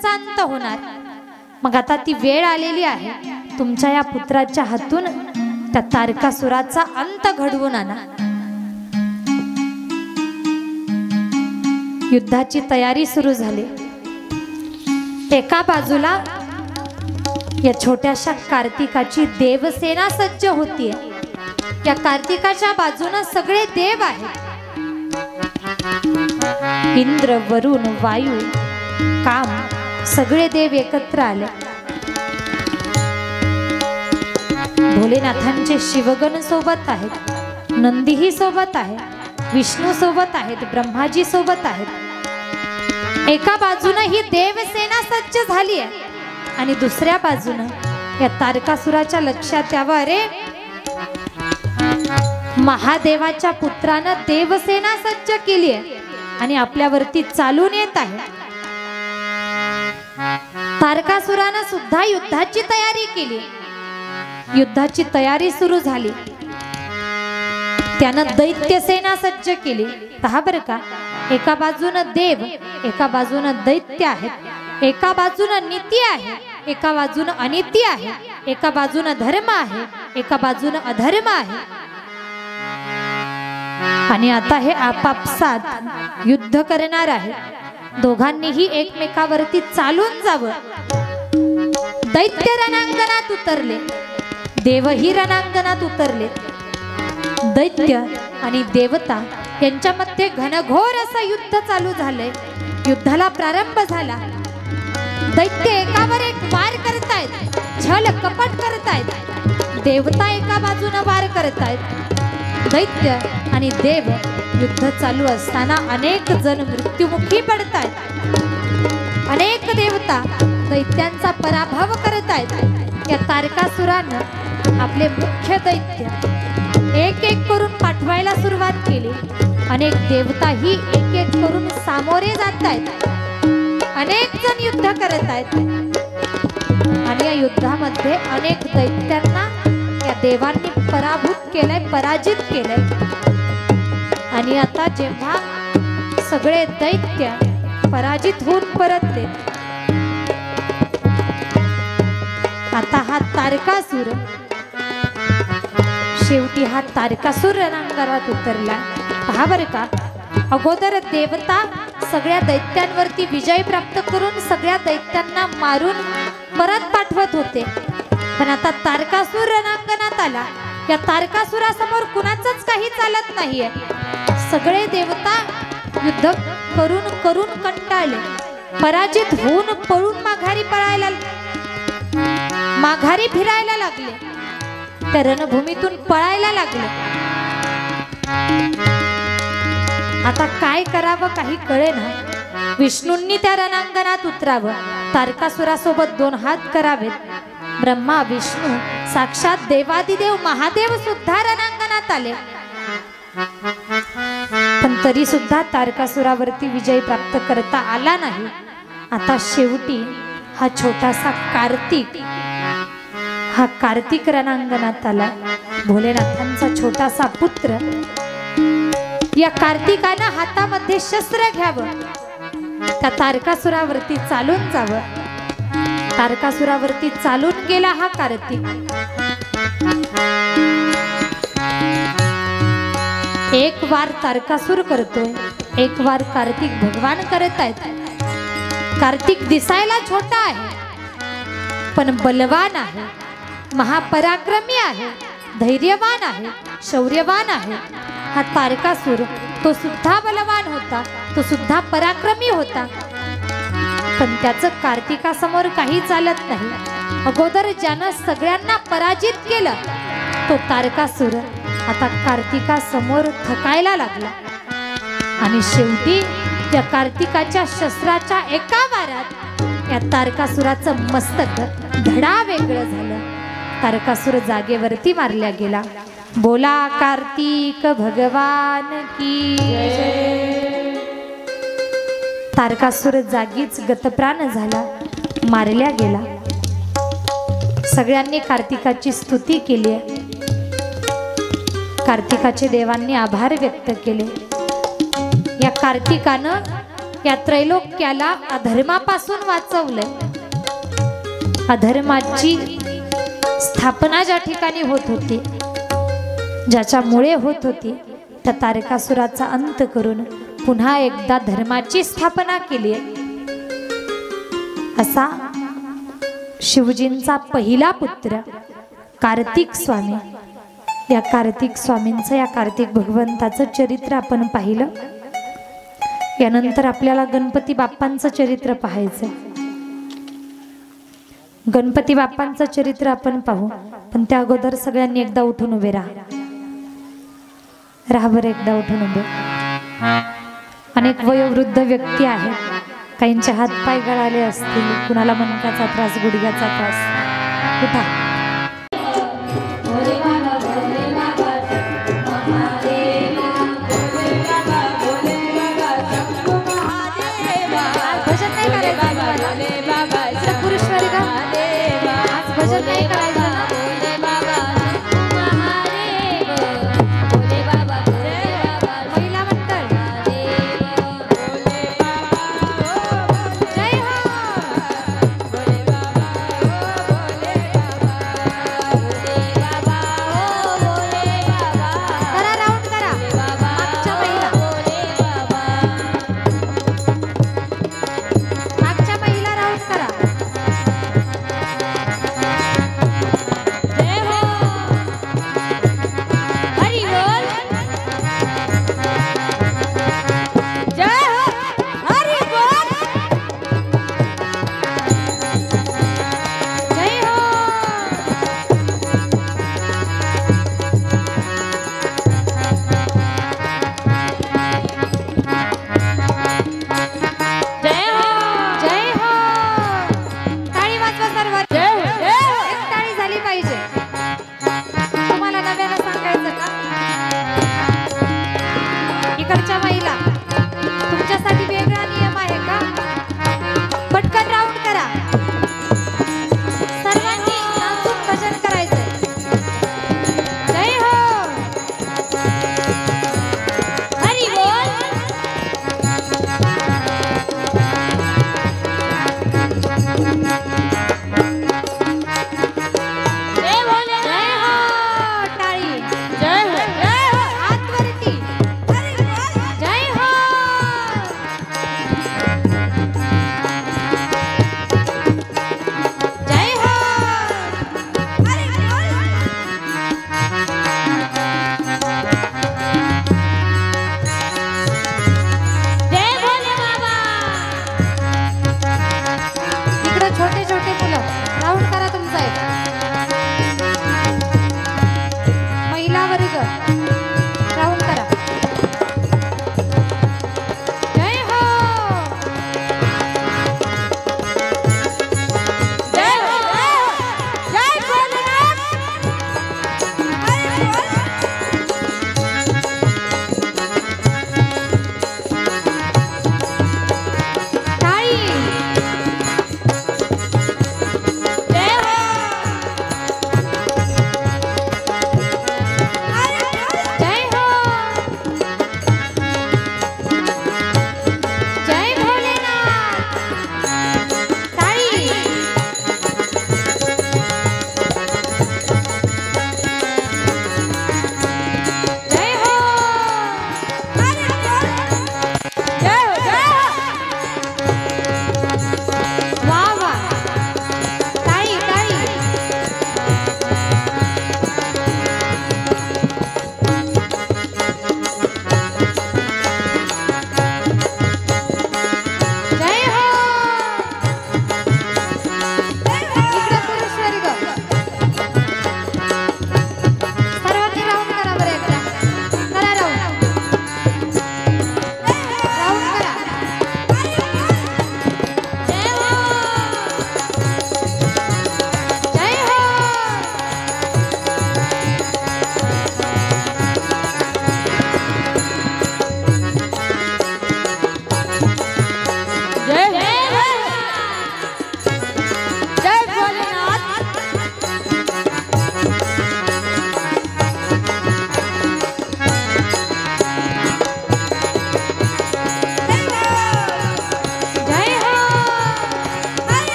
पुत्रांचा अंत होणार। मग आता ती वेळ आलेली आहे, तुमच्या या पुत्राच्या हातून त्या तारकासुराचा अंत घडवून आणा। युद्धाची तयारी सुरू झाली। एका बाजूला या छोट्याशा कार्तिकाची देवसेना सज्ज होतीये। या कार्तिकाच्या बाजूने सगळे देव आहेत। इंद्र, वरुण, वायू, काम सगळे देव एकत्र आले। भोलेनाथांचे शिवगण सोबत आहेत, नंदीही सोबत आहे, विष्णू सोबत आहेत, ब्रह्माजी सोबत आहेत। एका बाजूने ही देवसेना सज्ज झाली आहे आणि दुसऱ्या बाजूने या तारकासुराच्या लक्षात यावं, अरे महादेवाच्या पुत्रानं देवसेना सज्ज केली आहे आणि आपल्यावरती चालून येत आहे। तारकासुरानं सुद्धा युद्धाची तयारी केली। युद्धाची तयारी सुरू झाली। त्यानं दैत्यसेना सज्ज केली। पहा बरं का, एका बाजूनं देव, एका बाजूनं दैत्य आहेत, एका बाजूनं नीती आहे, एका बाजूनं अनिती आहे, एका बाजूनं धर्म आहे, एका बाजूनं अधर्म आहे। आणि आता हे आपापसात युद्ध करणार आहे। दोघांनीही एकमेकावरती चालून जावं। दैत्य रणांगणात उतरले, देवही रणांगणात उतरले। दैत्य आणि देवता यांच्यामध्ये घनघोर असं युद्ध चालू झालंय। युद्धाला प्रारंभ झाला। दैत्य एकावर एक वार करतायत, छल कपट करतायत। देवता एका बाजूने वार करतायत। दैत्य आणि देव युद्ध चालू असताना अनेक जण मृत्युमुखी पडतायत। अनेक देवता दैत्यांचा पराभव करतायत। या तारकासुरानं आपले मुख्य दैत्य एक एक करून पाठवायला सुरुवात केली। अनेक देवताही एक एक करून सामोरे जात आहेत। अनेक जण युद्ध करत आहेत आणि या युद्धामध्ये अनेक दैत्यांना या देवांनी पराभूत केलंय, पराजित केलंय। आणि आता जेव्हा सगळे दैत्य पराजित होऊन परतले, आता हा तारकासुर, शेवटी हा तारकासुर रणांगणात उतरला। पहा बरं का, अगोदर देवता सगळ्या दैत्यांवरती विजय प्राप्त करून सगळ्या दैत्यांना मारून परत पाठवत होते, पण आता तारकासुर रणांगणात आला। या तारकासुरासमोर कुणाचंच काही चालत नाहीये। सगळे देवता युद्ध करून करून कंटाळले, पराजित होऊन पळून माघारी फिरायला लागले, त्या रणभूमीतून पळायला लागले। आता काय करावं काही कळेना। विष्णूंनी त्या रणांगणात उतरावं, तारकासुरासोबत दोन हात करावेत। ब्रह्मा, विष्णू, साक्षात देवादिदेव महादेव सुद्धा रणांगणात आले, पण तरी सुद्धा तारकासुरावरती विजय प्राप्त करता आला नाही। आता शेवटी हा छोटासा कार्तिक रणांगणात आला। भोलेनाथांचा छोटासा पुत्र। या कार्तिकानं हातामध्ये शस्त्र घ्यावं, त्या तारकासुरावरती चालून जावं। तारकासुरावरती चालून गेला हा कार्तिक। एक वार तारकासुर करतोय, एक वार कार्तिक भगवान करत आहेत। कार्तिक दिसायला छोटा आहे पण बलवान आहे, महापराक्रमी आहे, धैर्यवान आहे, शौर्यवान आहे। हा तारकासुर तो सुद्धा बलवान होता, तो सुद्धा पराक्रमी होता, पण त्याचं कार्तिकासमोर काही चालत नाही। अगोदर ज्यानं सगळ्यांना पराजित केलं तो तारकासुर आता कार्तिकासमोर थकायला लागला आणि शेवटी त्या कार्तिकाच्या शस्त्राच्या एका वारात या तारकासुराचं मस्तक धडा वेगळं झालं। तारकासुर जागेवरती मारला गेला। बोला कार्तिक भगवान की जय। तारकासुर जागीच गतप्राण झाला, मारल्या गेला। सगळ्यांनी कार्तिकाची स्तुती केली, कार्तिकाचे देवांनी आभार व्यक्त केले। या कार्तिकानं या त्रैलोक्याला अधर्मापासून वाचवलंय। अधर्माची स्थापना ज्या ठिकाणी होत होती, ज्याच्यामुळे होत होती, त्या तारकासुराचा अंत करून पुन्हा एकदा धर्माची स्थापना केली आहे। असा शिवजींचा पहिला पुत्र कार्तिक स्वामी। या कार्तिक स्वामींचं, या कार्तिक भगवंताचं चरित्र आपण पाहिलं। यानंतर आपल्याला गणपती बाप्पांचं चरित्र पाहायचं। गणपती बाप्पांचं चरित्र आपण पाहू, पण त्या अगोदर सगळ्यांनी एकदा उठून उभे राहा बरं, एकदा उठून उभे। अनेक वयोवृद्ध व्यक्ती आहेत, काहींचे हात पाय गळाले असतील, कुणाला मणक्याचा त्रास, गुडघ्याचा त्रास। उठा।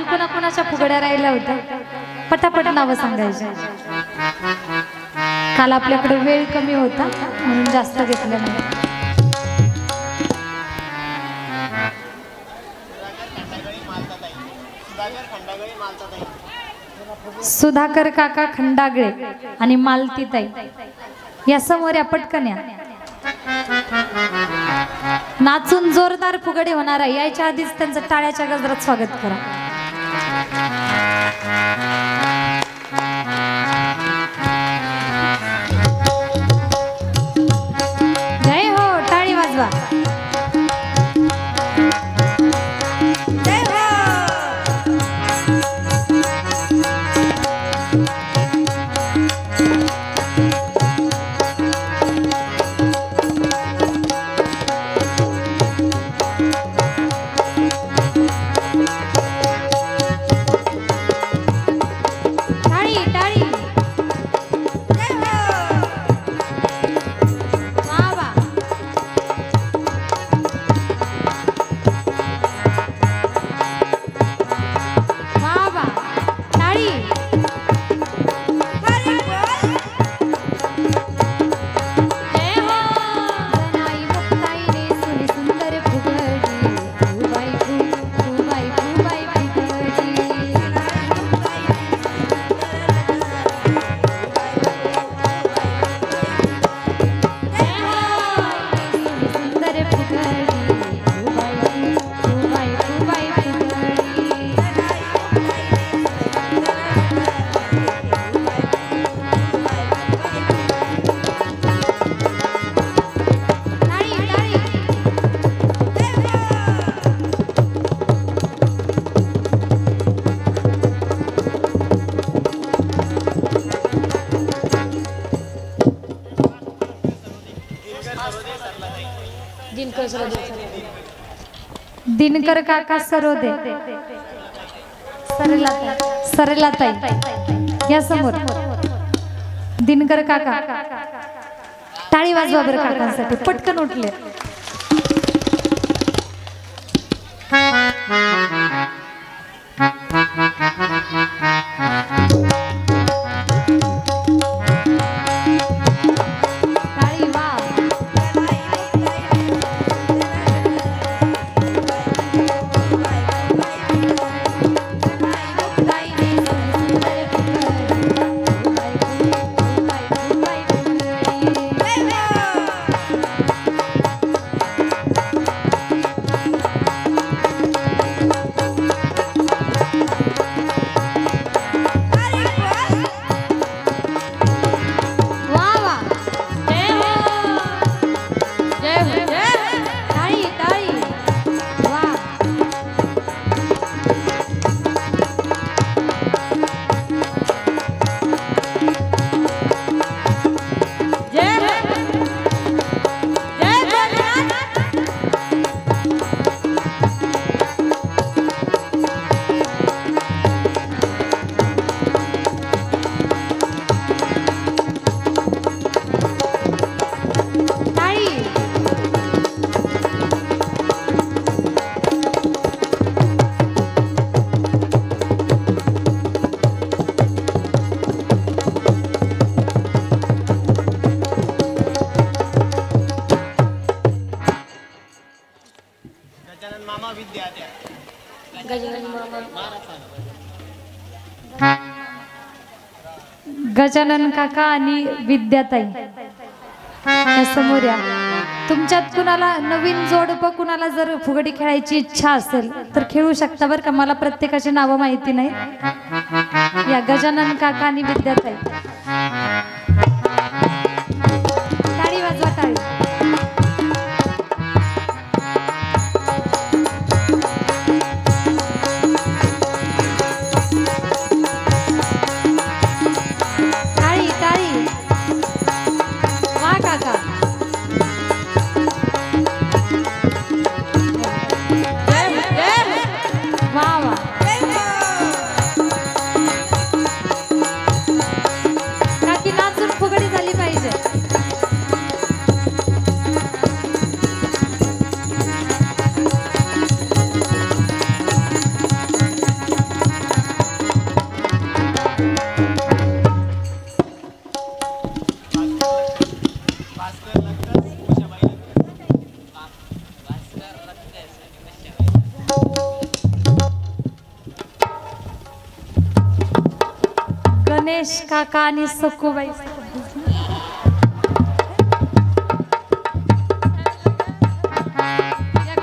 काल कोणाच्या फुगड्या राहिल्या होत्या? पटापट नावं सांगायची. काल आपल्याकडे वेळ कमी होता म्हणून जास्त घेतलं नाही. सुधाकर काका खंडागळे आणि मालतीताई या समोर या पटकन या. नाचून जोरदार फुगडे होणार आहे. यायच्या आधीच त्यांचं टाळ्याच्या गजरात स्वागत करा. जय हो, टाळी वाजवा. दिनकर काका सरोदे सरला ताई या समोर. दिनकर काका टाळी वाजवा बरं काकांसाठी. पटकन उठले. गजानन काका आणि विद्याताई या समोर या. तुमच्यात कुणाला नवीन जोडपं कुणाला जर फुगडी खेळायची इच्छा असेल तर खेळू शकता बरं का. मला प्रत्येकाची नावं माहिती नाही. या गजानन काका आणि विद्याताई टाळी वाजवा. टाळी. काकी नाच गणेश काका आणि सखूबाई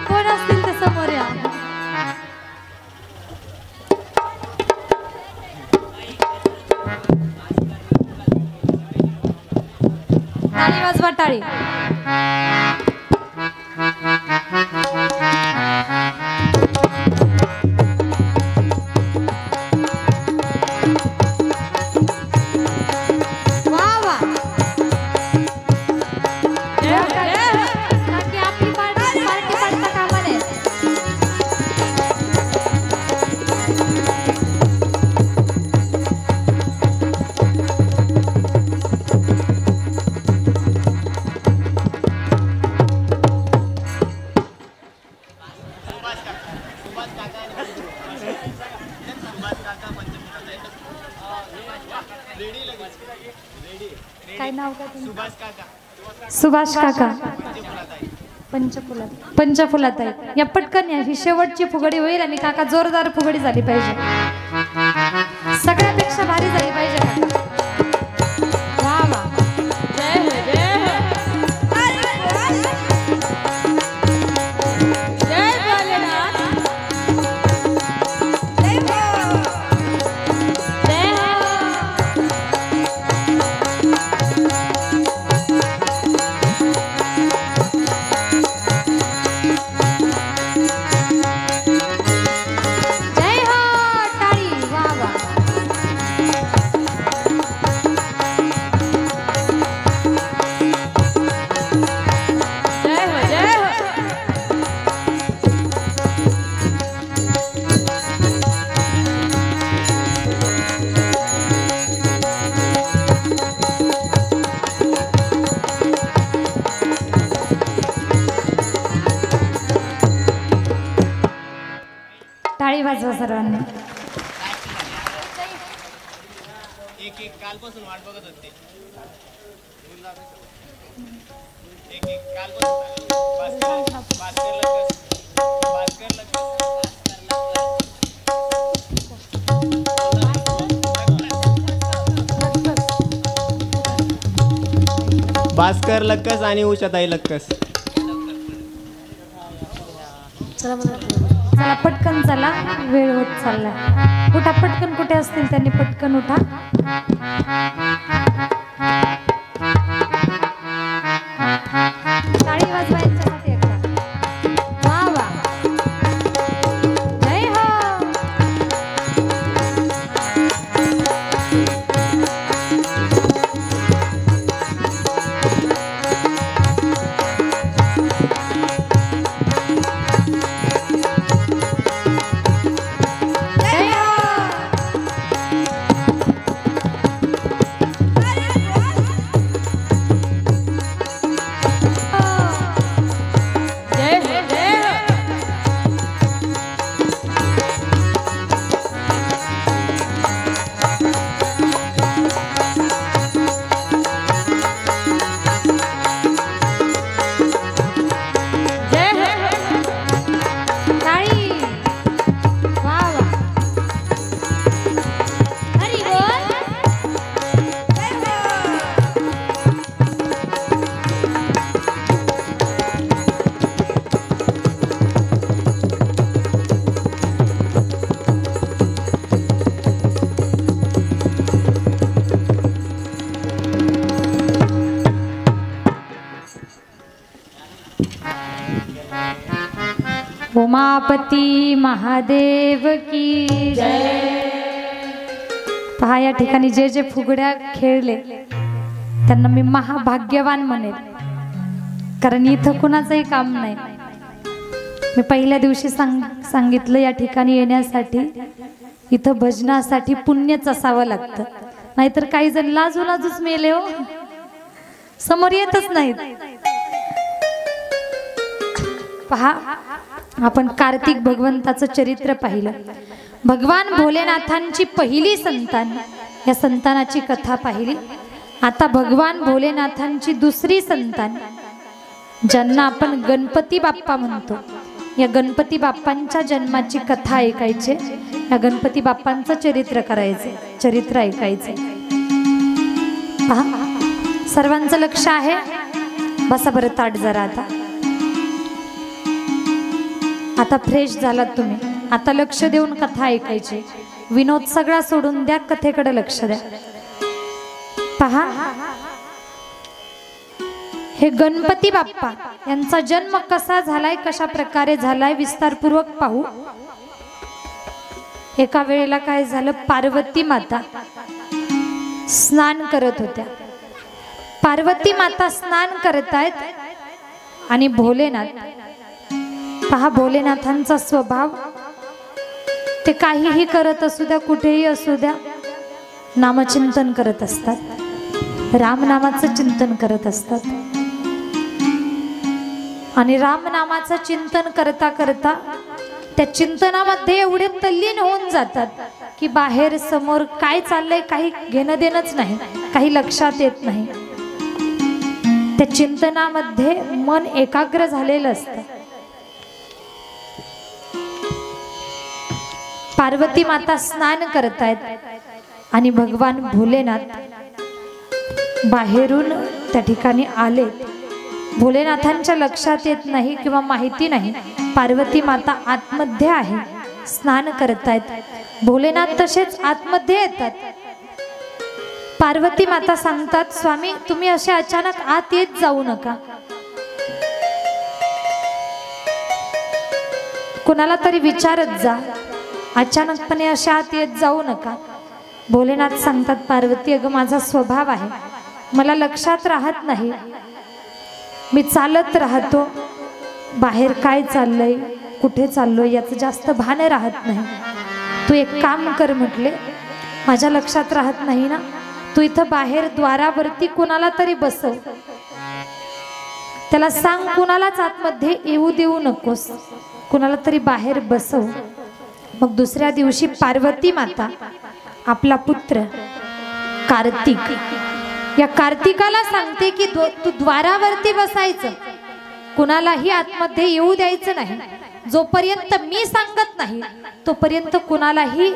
कोण असतील ते समोर या. टाळी वाजवा टाळी. काय नाव का तुमचं? सुभाष काका पंचफुलाताई. या पटकन या, ही शेवटची फुगडी होईल आणि काका जोरदार फुगडी झाली पाहिजे, सगळ्यापेक्षा भारी झाली पाहिजे. वा वा. टाळी वाजवा सर्वांनी. एक कालपासून वाट बघत होते. भास्कर लक्कस आणि उषाताई लक्कस. चला पटकन चला, वेळ होत चालला. उठा पटकन, कुठे असतील त्यांनी पटकन उठा. टाळी वाजवा यांच्यासाठी एकदा. वा वा. जय हो. उमापती महादेव की जय. पहा, या ठिकाणी जे जे फुगड्या खेळले त्यांना मी महाभाग्यवान म्हणेल, कारण इथं कुणाचंही काम नाही. मी पहिल्या दिवशी सांगितलं, या ठिकाणी येण्यासाठी इथं भजनासाठी पुण्यच असावं लागतं, नाहीतर काही जण लाजू लाजूच मेले हो, समोर येतच नाहीत. पहा, आपण कार्तिक भगवंताचं चरित्र पाहिलं. भगवान भोलेनाथांची पहिली संतान, या संतानाची कथा पाहिली. आता भगवान भोलेनाथांची दुसरी संतान, ज्यांना आपण गणपती बाप्पा म्हणतो, या गणपती बाप्पांच्या जन्माची कथा ऐकायची, या गणपती बाप्पांचं चरित्र करायचे, चरित्र ऐकायचे। पहा, सर्वांचं लक्ष आहे, बसा बरं ताट जरा। आता फ्रेश झालात तुम्ही, आता लक्ष देऊन कथा ऐकायची, विनोद सगळा सोडून द्या, कथेकडे लक्ष द्या। पहा, हे गणपती बाप्पा यांचा जन्म कसा झालाय, कशा प्रकारे झालाय विस्तारपूर्वक पाहू। एका वेळेला काय झालं, पार्वती माता स्नान करत होत्या। पार्वती माता स्नान करतायत आणि भोलेनाथ, पहा भोलेनाथांचा स्वभाव, ते काहीही करत असू द्या, कुठेही असू द्या, नामचिंतन करत असतात, रामनामाचं चिंतन करत असतात। आणि रामनामाचं चिंतन करता करता त्या चिंतनामध्ये एवढे तल्लीन होऊन जातात की बाहेर समोर काय चाललंय काही घेणं देणंच नाही, काही लक्षात येत नाही। त्या चिंतनामध्ये मन एकाग्र झालेलं असतं। पार्वती माता स्नान करतायत आणि भगवान भोलेनाथ बाहेरून त्या ठिकाणी आले। भोलेनाथांच्या लक्षात येत नाही किंवा माहिती नाही, पार्वती माता आतमध्ये आहे, स्नान करतायत। भोलेनाथ तसेच आतमध्ये येतात। पार्वती माता सांगतात, स्वामी तुम्ही असे अचानक आत येत जाऊ नका, कुणाला तरी विचारत जा, अचानकपणे अशा आत येत जाऊ नका। भोलेनाथ सांगतात, पार्वती अगं माझा स्वभाव आहे, मला लक्षात राहत नाही, मी चालत राहतो, बाहेर काय चाललंय कुठे चाललोय याचं जास्त भान राहत नाही। तू एक काम कर म्हटले, माझ्या लक्षात राहत नाही ना, तू इथं बाहेर द्वारावरती कुणाला तरी बसव, त्याला सांग कुणालाच आतमध्ये येऊ देऊ नकोस, कुणाला तरी बाहेर बसव। मग दुसऱ्या दिवशी पार्वती माता आपला पुत्र कार्तिक, या कार्तिकाला सांगते की तू द्वारावरती बसायचं, कुणालाही आतमध्ये येऊ द्यायचं नाही, जोपर्यंत मी सांगत नाही तोपर्यंत कुणालाही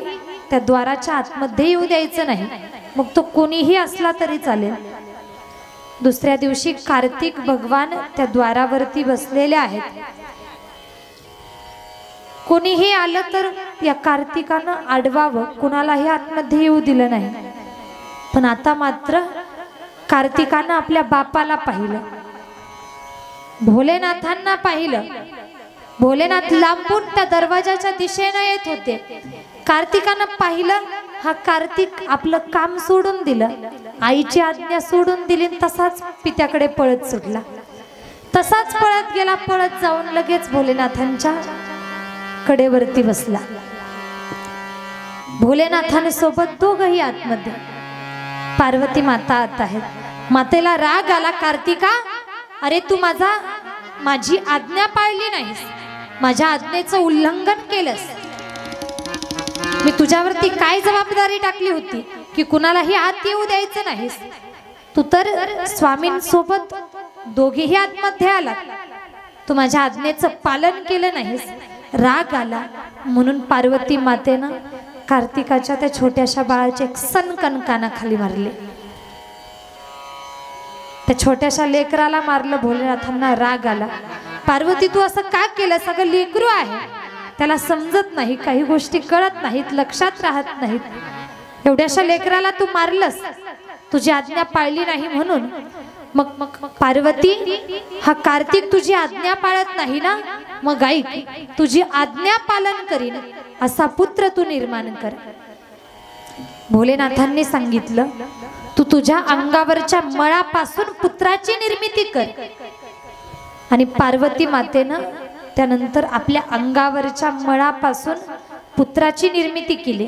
त्या द्वाराच्या आतमध्ये येऊ द्यायचं नाही, मग तो कोणीही असला तरी चालेल। दुसऱ्या दिवशी कार्तिक भगवान त्या द्वारावरती बसलेले आहेत। कोणीही आलं तर या कार्तिकानं अडवावं, कुणालाही आतमध्ये येऊ दिलं नाही। पण आता मात्र कार्तिकानं आपल्या बापाला पाहिलं, भोलेनाथांना पाहिलं। भोलेनाथ लांबून त्या दरवाजाच्या दिशेनं येत होते, कार्तिकानं पाहिलं, हा कार्तिक आपलं काम सोडून दिलं, आईची आज्ञा सोडून दिली, तसाच पित्याकडे पळत सुटला, तसाच पळत गेला, पळत जाऊन लगेच भोलेनाथांच्या कडेवरती बसला। भोलेनाथाने सोबत दोघही आतमध्ये, पार्वती माता आत आहेत। मातेला राग आला, कार्तिका अरे तू माझी आज्ञा पाळली नाहीस, माझ्या आज्ञेचं उल्लंघन केलंस, मी तुझ्यावरती काय जबाबदारी टाकली होती की कुणालाही आत येऊ द्यायचं नाहीस, तू तर स्वामींसोबत दोघेही आतमध्ये आला, तू माझ्या आज्ञेचं पालन केलं नाहीस। राग आला म्हणून पार्वती मातेनं कार्तिकाच्या त्या छोट्याशा बाळाचे एक सनकन कानाखाली मारले, त्या छोट्याशा लेकराला मारलं। भोलेनाथांना राग आला, पार्वती तू असं का केलं, सगळं लेकरू आहे, त्याला समजत नाही, काही गोष्टी कळत नाहीत, लक्षात राहत नाहीत, एवढ्याशा लेकराला तू मारलंस, तुझी आज्ञा पाळली नाही म्हणून। मग पार्वती हा कार्तिक तुझी आज्ञा पाळत नाही ना, मग ऐक, तुझी आज्ञा पालन करीन असा पुत्र तू निर्माण कर। भोलेनाथांनी सांगितलं, तू तुझ्या अंगावरच्या मळापासून पुत्राची निर्मिती कर। आणि पार्वती मातेनं त्यानंतर आपल्या अंगावरच्या मळापासून पुत्राची निर्मिती केली।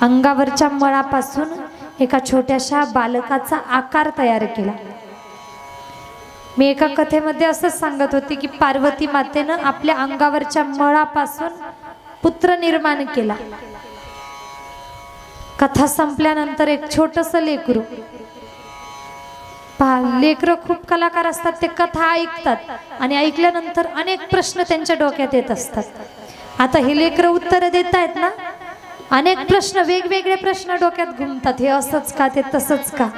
अंगावरच्या मळापासून एका छोट्याशा बालकाचा आकार तयार केला। मी एका कथेमध्ये असंच सांगत होते की पार्वती मातेनं आपल्या अंगावरच्या मळापासून पुत्र निर्माण केला। कथा संपल्यानंतर एक छोटंसं लेकरू पहा, लेकरं खूप कलाकार असतात, ते कथा ऐकतात आणि ऐकल्यानंतर अनेक प्रश्न त्यांच्या डोक्यात येत असतात। आता हे लेकरं उत्तर देत आहेत ना, अनेक प्रश्न, वेगवेगळे प्रश्न डोक्यात घुमतात, हे असंच का, ते तसंच का।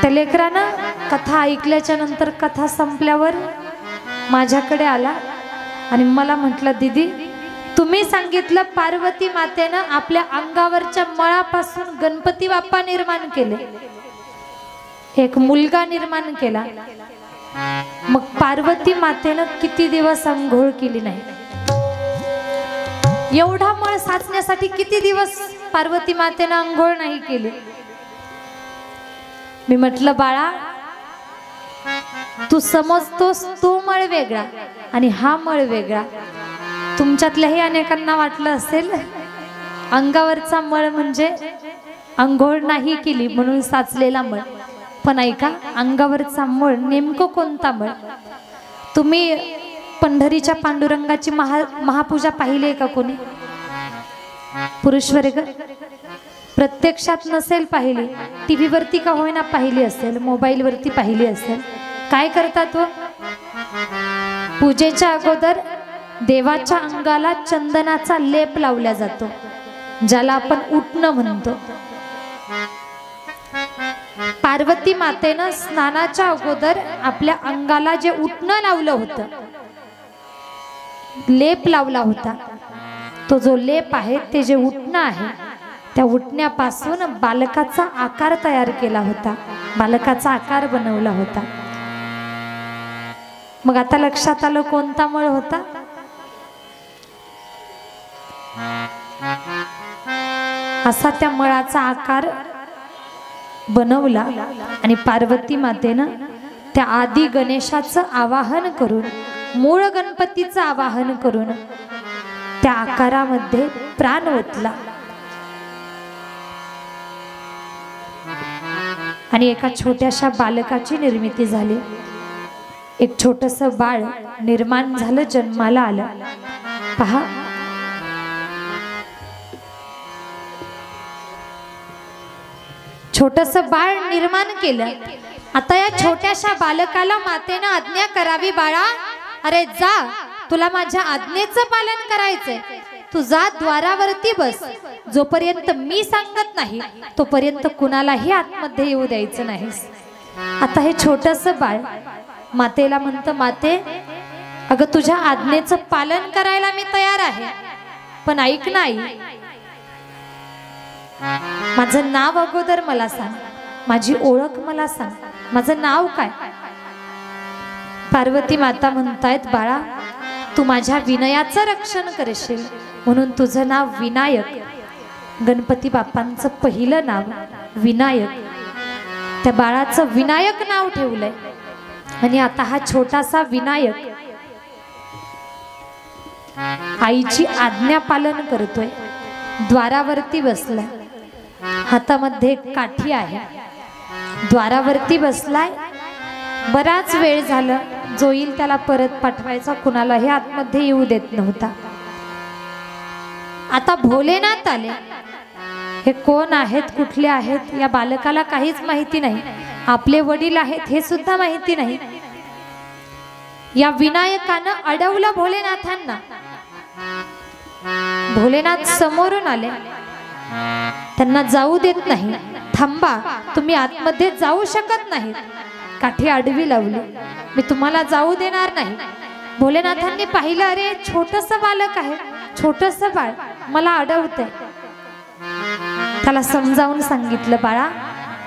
त्या लेकरानं कथा ऐकल्याच्या नंतर, कथा संपल्यावर माझ्याकडे आला आणि मला म्हटलं, दीदी तुम्ही सांगितलं पार्वती मातेनं आपल्या अंगावरच्या मळापासून गणपती बाप्पा निर्माण केले, एक मुलगा निर्माण केला, मग पार्वती मातेनं किती दिवस अंघोळ केली नाही? एवढा मळ साचण्यासाठी किती दिवस पार्वती मातेनं अंघोळ नाही केली? मी म्हटलं, बाळा तू समजतोस तो मळ वेगळा आणि हा मळ वेगळा। तुमच्यातल्याही अनेकांना वाटलं असेल अंगावरचा मळ म्हणजे अंघोळ नाही केली म्हणून साचलेला मळ, पण ऐका, अंगावरचा मळ नेमकं कोणता मळ? तुम्ही पंढरीच्या पांडुरंगाची महापूजा पाहिली आहे का कोणी? पुरुष वर्ग प्रत्यक्षात नसेल पाहिली, टीव्ही वरती का होईना पाहिली असेल, मोबाईल वरती पाहिली असेल। काय करतात व पूजेच्या अगोदर देवाच्या अंगाला चंदनाचा लेप लावला जातो, ज्याला आपण उटणं म्हणतो। पार्वती मातेनं स्नानाच्या अगोदर आपल्या अंगाला जे उटणं लावलं होतं, लेप लावला होता, तो जो लेप आहे, ते जे उटणं आहे, त्या उटण्यापासून बालकाचा आकार तयार केला होता, बालकाचा आकार बनवला होता। मग आता लक्षात आलं कोणता मळ होता? असा त्या मळाचा आकार बनवला आणि पार्वती मातेनं त्या आदी गणेशाचं आवाहन करून, मूळ गणपतीचं आवाहन करून त्या आकारामध्ये प्राण ओतला आणि एका छोट्याशा बालकाची निर्मिती झाली। एक छोटस बाळ निर्माण झालं, जन्माला आलं। पहा, छोटस बाळ निर्माण केलं। आता या छोट्याशा बालकाला मातेनं आज्ञा करावी, बाळा अरे जा, तुला माझ्या आज्ञेचं पालन करायचंय, तू जा द्वारावरती बस, जोपर्यंत मी सांगत नाही तोपर्यंत कुणालाही आतमध्ये येऊ द्यायचं नाहीस। आता हे छोटस बाळ मातेला म्हणतं, माते अगं तुझ्या आज्ञेचं पालन करायला मी तयार आहे, पण ऐक ना आई, माझं नाव अगोदर मला सांग, माझी ओळख मला सांग, माझं नाव काय? पार्वती माता म्हणतायत, बाळा तू माझ्या विनयाचं रक्षण करशील म्हणून तुझं नाव विनायक। गणपती बाप्पांचं पहिलं नाव विनायक, त्या बाळाचं विनायक नाव ठेवलंय। आणि आता हा छोटासा विनायक आईची आज्ञा पालन करतोय, द्वारावरती बसलाय, हातामध्ये काठी आहे, द्वारावरती बसलाय। बराच वेळ झाला, जो येईल त्याला परत पाठवायचा, कुणालाही आतमध्ये येऊ देत नव्हता। आता भोलेनाथ आले, हे कोण आहेत, कुठले आहेत, या बालकाला काहीच माहिती नाही, आपले वडील आहेत हे सुद्धा माहिती नाही। या विनायकानं अडवलं भोलेनाथांना, भोलेनाथ समोरून आले, त्यांना जाऊ देत नाही, थांबा तुम्ही आतमध्ये जाऊ शकत नाही, काठी आडवी लावली, मी तुम्हाला जाऊ देणार नाही। भोलेनाथांनी पाहिलं, अरे छोटस बालक आहे, छोटस बाळ मला अडवतंय, त्याला समजावून सांगितलं, बाळा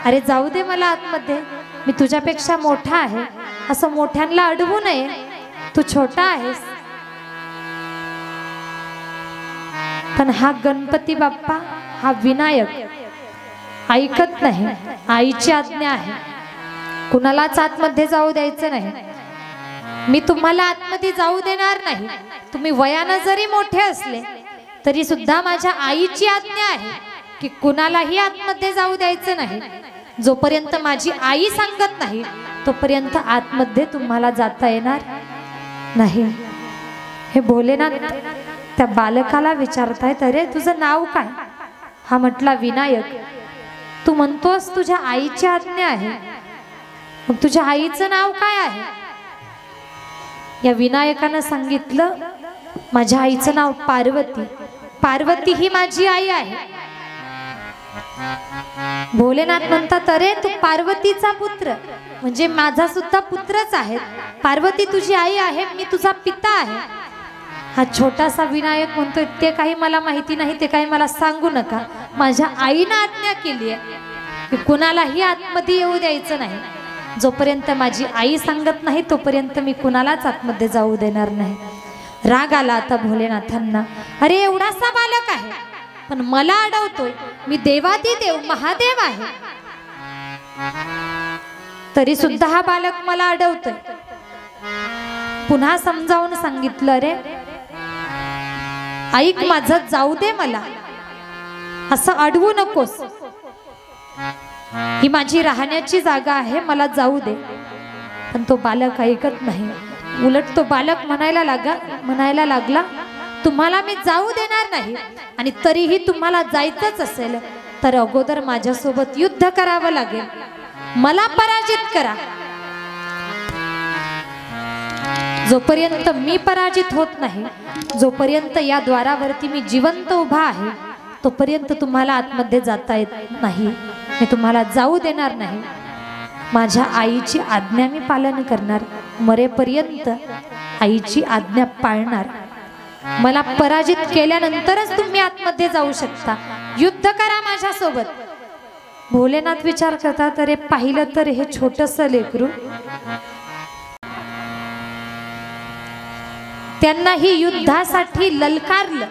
अरे जाऊ दे मला आतमध्ये, मी तुझ्यापेक्षा मोठा आहे, असं मोठ्यांना अडवू नये, तू छोटा आहेस। पण हा गणपती बाप्पा, हा विनायक ऐकत नाही, आईची आज्ञा आहे, कुणालाच आतमध्ये जाऊ द्यायचं नाही, मी तुम्हाला आतमध्ये जाऊ देणार नाही, तुम्ही वयानं जरी मोठे असले तरी सुद्धा माझ्या आईची आज्ञा आहे की कुणालाही आतमध्ये जाऊ द्यायचं नाही, जोपर्यंत माझी आई सांगत नाही तोपर्यंत आतमध्ये तुम्हाला जाता येणार नाही। हे भोलेनाथ त्या बालकाला विचारतायत, अरे तुझं नाव काय? हा म्हटला विनायक। तू म्हणतोस तुझ्या आईची आज्ञा आहे, मग तुझ्या आईचं नाव काय आहे? या विनायकानं सांगितलं, माझ्या आईचं नाव पार्वती, पार्वती ही माझी आई आहे. भोलेनाथ म्हणतात, अरे तू पार्वतीचा पुत्र, म्हणजे माझा सुद्धा पुत्रच आहे. पार्वती तुझी आई आहे, मी तुझा पिता आहे. हा छोटासा विनायक म्हणतोय, ते काही मला माहिती नाही, ते काही मला सांगू नका. माझ्या आईनं आज्ञा केली आहे की कुणालाही आतमध्ये येऊ द्यायचं नाही. जोपर्यंत माझी आई सांगत नाही तोपर्यंत मी कुणालाच आतमध्ये जाऊ देणार नाही. राग आला आता भोलेनाथांना. अरे एवढासा बालक आहे पण मला अडवतोय, मी देवादिदेव महादेव आहे, तरी सुद्धा हा बालक मला अडवतोय. पुन्हा समजावून सांगितलं, अरे ऐक माझं, जाऊ दे मला, असं अडवू नकोस, ही माझी राहण्याची जागा आहे, मला जाऊ दे. पण तो बालक ऐकत नाही. उलट तो बालक म्हणायला लागला, तुम्हाला मी जाऊ देणार नाही, आणि तरीही तुम्हाला जायचंच असेल तर अगोदर माझ्यासोबत युद्ध करावं लागेल, मला पराजित करा. जोपर्यंत मी पराजित होत नाही, जोपर्यंत या द्वारावरती मी जिवंत उभा आहे, तोपर्यंत तुम्हाला आतमध्ये जाता येत नाही, मी तुम्हाला जाऊ देणार नाही. माझ्या आईची आज्ञा मी पालन करणार, मरेपर्यंत आईची आज्ञा पाळणार. मला पराजित केल्यानंतरच तुम्ही आतमध्ये जाऊ शकता, युद्ध करा माझ्यासोबत. भोलेनाथ विचार करतात, अरे पाहिलं तर हे छोटंसं लेकरू, त्यांनाही युद्धासाठी ललकारलं,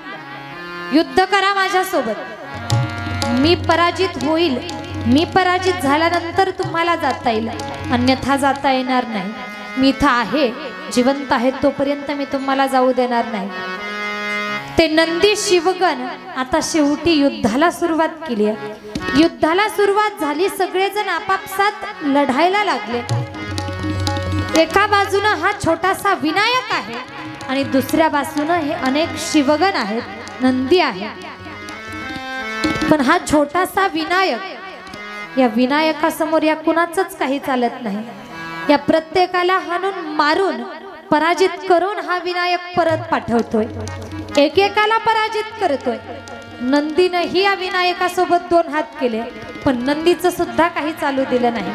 युद्ध करा माझ्यासोबत, मी पराजित होईल, मी पराजित झाल्यानंतर तुम्हाला जाता येईल, अन्यथा जाता येणार नाही. मी इथं आहे, जिवंत आहे, तोपर्यंत मी तुम्हाला जाऊ देणार नाही. ते नंदी शिवगण आता शेवटी युद्धाला सुरुवात केली आहे. युद्धाला सुरुवात झाली, सगळेजण आपापसात लढायला लागले. एका बाजूनं हा छोटासा विनायक आहे आणि दुसऱ्या बाजूनं हे अनेक शिवगण आहेत, नंदी आहे. पण हा छोटासा विनायक, या विनायकासमोर या कुणाचंच काही चालत नाही. या प्रत्येकाला हाणून मारून पराजित करून हा विनायक परत पाठवतोय, एकेकाला पराजित करतोय. नंदीनंही या विनायकासोबत 2 हात केले, पण नंदीचं सुद्धा काही चालू दिलं नाही.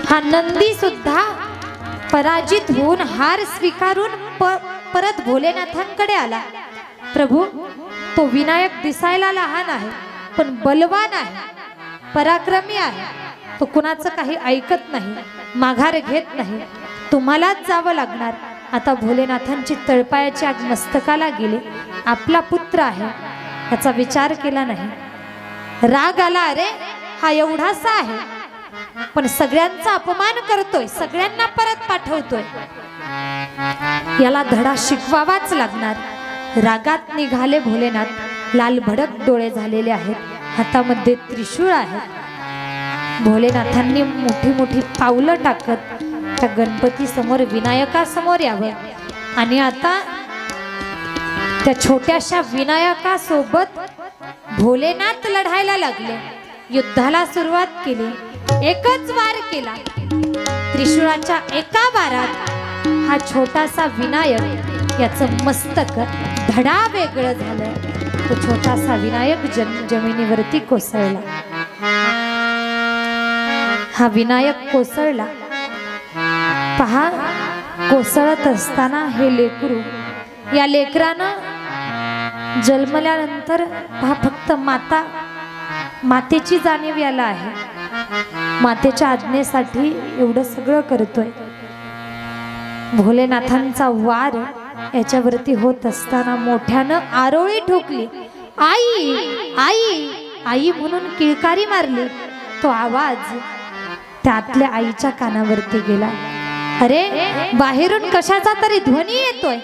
हा नंदी सुद्धा पराजित होऊन हार स्वीकारून परत भोलेनाथांकडे आला. प्रभू, तो विनायक दिसायला लहान आहे पण बलवान आहे, पराक्रमी आहे, तो कुणाचं काही ऐकत नाही, माघार घेत नाही, तुम्हालाच जावं लागणार. आता भोलेनाथांची तळपायाची आग मस्तकाला गेली. आपला पुत्र आहे याचा विचार केला नाही. राग आला, अरे हा एवढासा आहे पण सगळ्यांचा अपमान करतोय, सगळ्यांना परत पाठवतोय, याला धडा शिकवावाच लागणार. रागात निघाले भोलेनाथ. लाल भडक डोळे झालेले आहेत, हातामध्ये त्रिशूळ आहे. भोलेनाथांनी मोठी मोठी पावलं टाकत त्या गणपती समोर, विनायकासमोर यावं, आणि आता त्या छोट्याशा विनायकासोबत भोलेनाथ लढायला लागले. युद्धाला सुरुवात केली. एकच वार केला, त्रिशूळाच्या एका वारात हा छोटासा विनायक, याचं मस्तक धडा वेगळं झालं. तो छोटासा विनायक जमिनीवरती कोसळला. हा विनायक कोसळला. पहा, कोसळत असताना हे लेकरू, या लेकरानं जन्मल्यानंतर पहा फक्त मातेची जाणीव याला आहे. मातेच्या आज्ञेसाठी एवढं सगळं करतोय. भोलेनाथांचा वार याच्यावरती होत असताना मोठ्यानं आरोळी ठोकली. आई आई आई म्हणून किळकारी मारली. तो आवाज त्यातल्या आईच्या कानावरती गेला. अरे बाहेरून कशाचा तरी ध्वनी येतोय.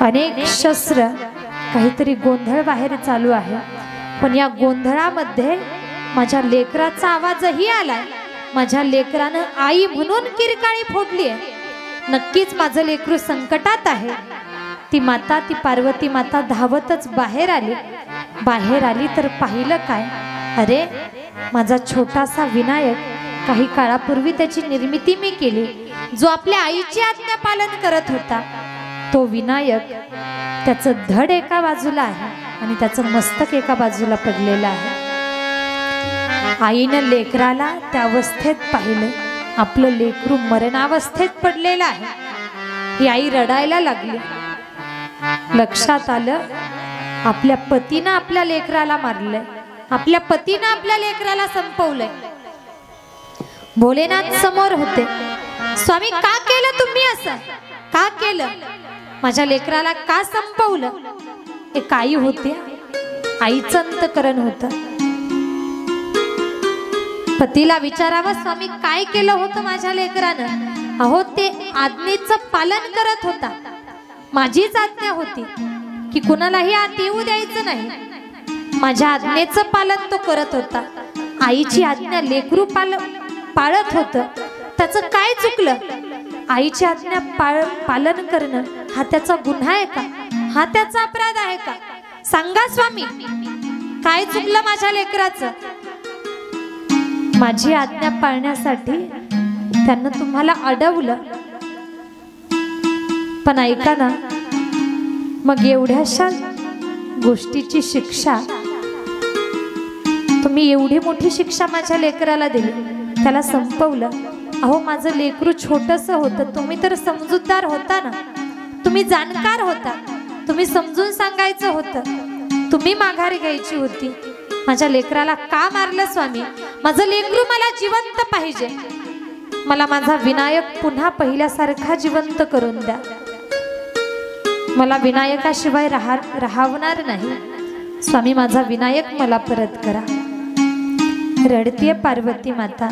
अनेक शस्त्र, काहीतरी गोंधळ बाहेर चालू आहे. पण या गोंधळामध्ये माझ्या लेकराचा आवाजही आलाय. माझ्या लेकरानं आई म्हणून किरकाळी फोडली आहे. नक्कीच माझं लेकरू संकटात आहे. ती पार्वती माता धावतच बाहेर आली तर पाहिलं काय, अरे माझा छोटासा विनायक, काही काळापूर्वी त्याची निर्मिती मी केली, जो आपल्या आईची आज्ञा पालन करत होता, तो विनायक त्याचं धड एका बाजूला आहे आणि त्याचं मस्तक एका बाजूला पडलेलं आहे. आईनं लेकराला त्या अवस्थेत पाहिलं, आपलं लेकरू मरणावस्थेत पडलेलं आहे. ही आई रडायला लागली. लक्षात आलं, आपल्या पतीनं आपल्या लेकराला मारलंय, आपल्या पतीनं आपल्या लेकराला संपवलंय. भोलेनाथ समोर होते. स्वामी, का केलं तुम्ही असं? का केलं? माझ्या लेकराला का संपवलं? एक आई होती, आईचं अंतकरण होतं. पतीला विचारावं, स्वामी काय केलं होतं माझ्या लेकरानं? अहो, ते आज्ञेचं पालन करत होता. माझीच आज्ञा होती की कुणालाही आत येऊ द्यायचं नाही. माझ्या आज्ञेचं पालन तो करत होता. आईची आज्ञा लेकरू पाळत होतं. त्याचं काय चुकलं? आईची आज्ञा पालन करणं हा त्याचा गुन्हा आहे का? हा त्याचा अपराध आहे का? सांगा स्वामी, काय चुकलं माझ्या लेकराचं? माझी आज्ञा पाळण्यासाठी त्यानं तुम्हाला अडवलं, पण ऐका ना, मग एवढ्याशा गोष्टीची शिक्षा, तुम्ही एवढी मोठी शिक्षा माझ्या लेकराला दिली, त्याला संपवलं. अहो, माझं लेकरू छोटस होतं, तुम्ही तर समजूतदार होता ना, तुम्ही जाणकार होता, तुम्ही समजून सांगायचं होतं, तुम्ही माघार घ्यायची होती. माझ्या लेकराला का मारलं स्वामी? माझं लेकरू मला जिवंत पाहिजे. मला माझा विनायक पुन्हा पहिल्यासारखा जिवंत करून द्या. मला विनायकाशिवाय राहणार नाही. स्वामी, माझा विनायक मला परत करा. रडतीये पार्वती माता,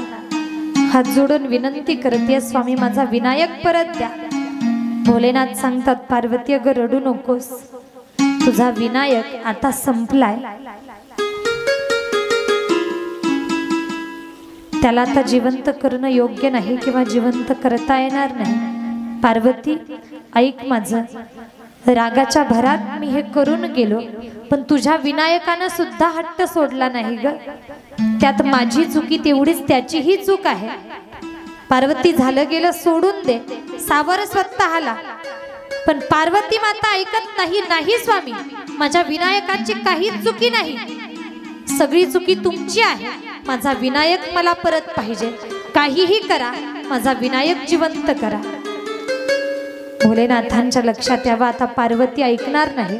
हात जोडून विनंती करते, स्वामी माझा विनायक परत द्या. भोलेनाथ सांगतात, पार्वती अगं रडू नकोस, तुझा विनायक आता संपलाय, त्याला आता जिवंत करणं योग्य नाही किंवा जिवंत करता येणार नाही. पार्वती ऐक माझं, रागाच्या भरात मी हे करून गेलो, पण तुझ्या विनायकानं सुद्धा हट्ट सोडला नाही ग. त्यात माझी चुकी तेवढीच त्याचीही चूक आहे. पार्वती, झालं गेलं सोडून दे, सावर स्वतःला. पण पार्वती माता ऐकत नाही स्वामी, माझ्या विनायकाची काहीच चुकी नाही, सगळी चुकी तुमची आहे. माझा विनायक मला परत पाहिजे, काहीही करा, माझा विनायक जिवंत करा. भोलेनाथांच्या लक्षात यावं, आता पार्वती ऐकणार नाही,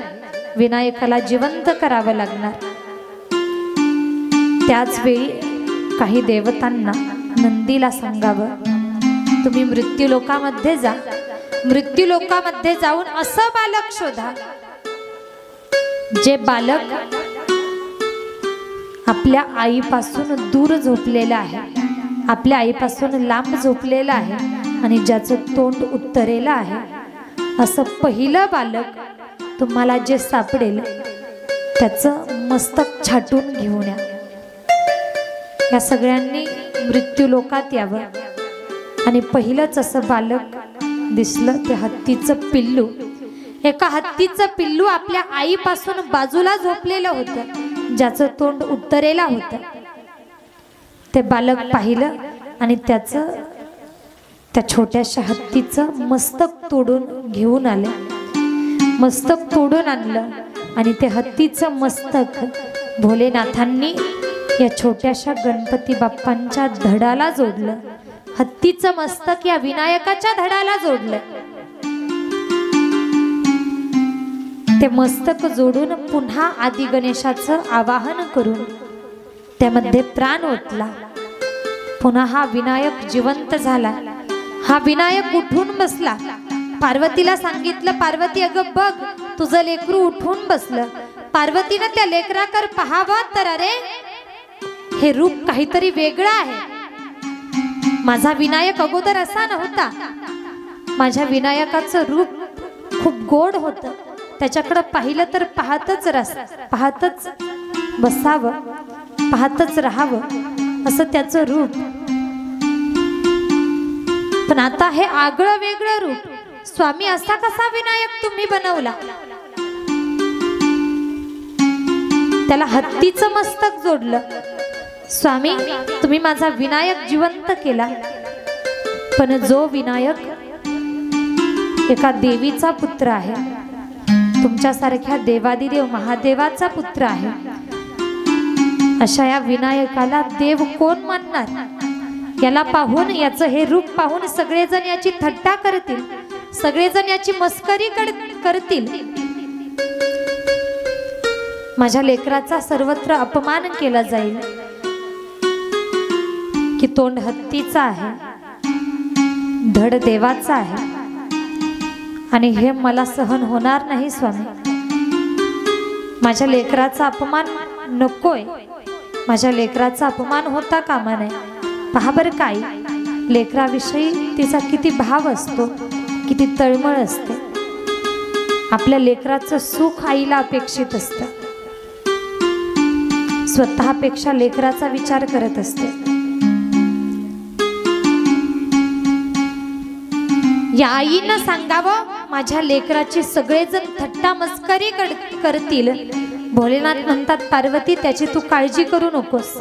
विनायकाला जिवंत करावं लागणार. त्याच वेळी काही देवतांना नंदीला सांगावं, तुम्ही मृत्यूलोकामध्ये जा, मृत्यूलोकामध्ये जाऊन असं बालक शोधा, जे बालक आपल्या आईपासून दूर झोपलेलं आहे, आपल्या आईपासून लांब झोपलेलं आहे आणि ज्याचं तोंड उत्तरेलं आहे, असं पहिलं बालक तुम्हाला जे सापडेल त्याचं मस्तक छाटून घेऊन या. या सगळ्यांनी मृत्यूलोकात यावं आणि पहिलंच असं बालक दिसलं ते हत्तीचं पिल्लू. एका हत्तीचं पिल्लू आपल्या आईपासून बाजूला झोपलेलं होतं, ज्याचं तोंड उत्तरेला होतं. ते बालक पाहिलं आणि त्या छोट्याशा हत्तीचं मस्तक तोडून घेऊन आले. मस्तक तोडून आणलं आणि ते हत्तीचं मस्तक भोलेनाथांनी या छोट्याशा गणपती बाप्पांच्या धडाला जोडलं. हत्तीचं मस्तक या विनायकाच्या धडाला जोडलं. ते मस्तक जोडून पुन्हा आदि गणेशाचं आवाहन करून त्यामध्ये प्राण ओतला. पुन्हा हा विनायक जिवंत झाला. हा विनायक उठून बसला. पार्वतीला सांगितलं, पार्वती अगं बघ, तुझं लेकरू उठून बसलं. पार्वतीनं त्या लेकराकडे पाहावं तर अरे हे रूप काहीतरी वेगळं आहे. माझा विनायक अगोदर असा नव्हता. माझ्या विनायकाचं रूप खूप गोड होतं. त्याच्याकडे पाहिलं तर पाहतच बसावं, पाहतच राहावं असं त्याचं रूप. पण आता हे आगळं वेगळं रूप. स्वामी असा कसा विनायक तुम्ही बनवला? त्याला हत्तीचं मस्तक जोडलं. स्वामी तुम्ही माझा विनायक जिवंत केला, पण जो विनायक एका देवीचा पुत्र आहे, तुमच्यासारख्या देवादिदेव महादेवाचा पुत्र आहे, अशा या विनायकाला देव कोण मानणार? याला पाहून, याचं हे रूप पाहून सगळेजण याची थट्टा करतील, सगळेजण याची मस्करी करतील. माझ्या लेकराचा सर्वत्र अपमान केला जाईल की तोंड हत्तीचा आहे, धड देवाचा आहे, आणि हे मला सहन होणार नाही. स्वामी माझ्या लेकराचा अपमान नकोय, माझ्या लेकराचा अपमान होता कामा नये. पहा बरं काय लेकराविषयी तिचा किती भाव असतो, किती तळमळ असते. आपल्या लेकराचं सुख आईला अपेक्षित असतं, स्वतःपेक्षा लेकराचा विचार करत असते. या आईनं सांगावं माझ्या लेकराची सगळेजण थट्टा मस्करी करतील. भोलेनाथ म्हणतात पार्वती त्याची तू काळजी करू नकोस,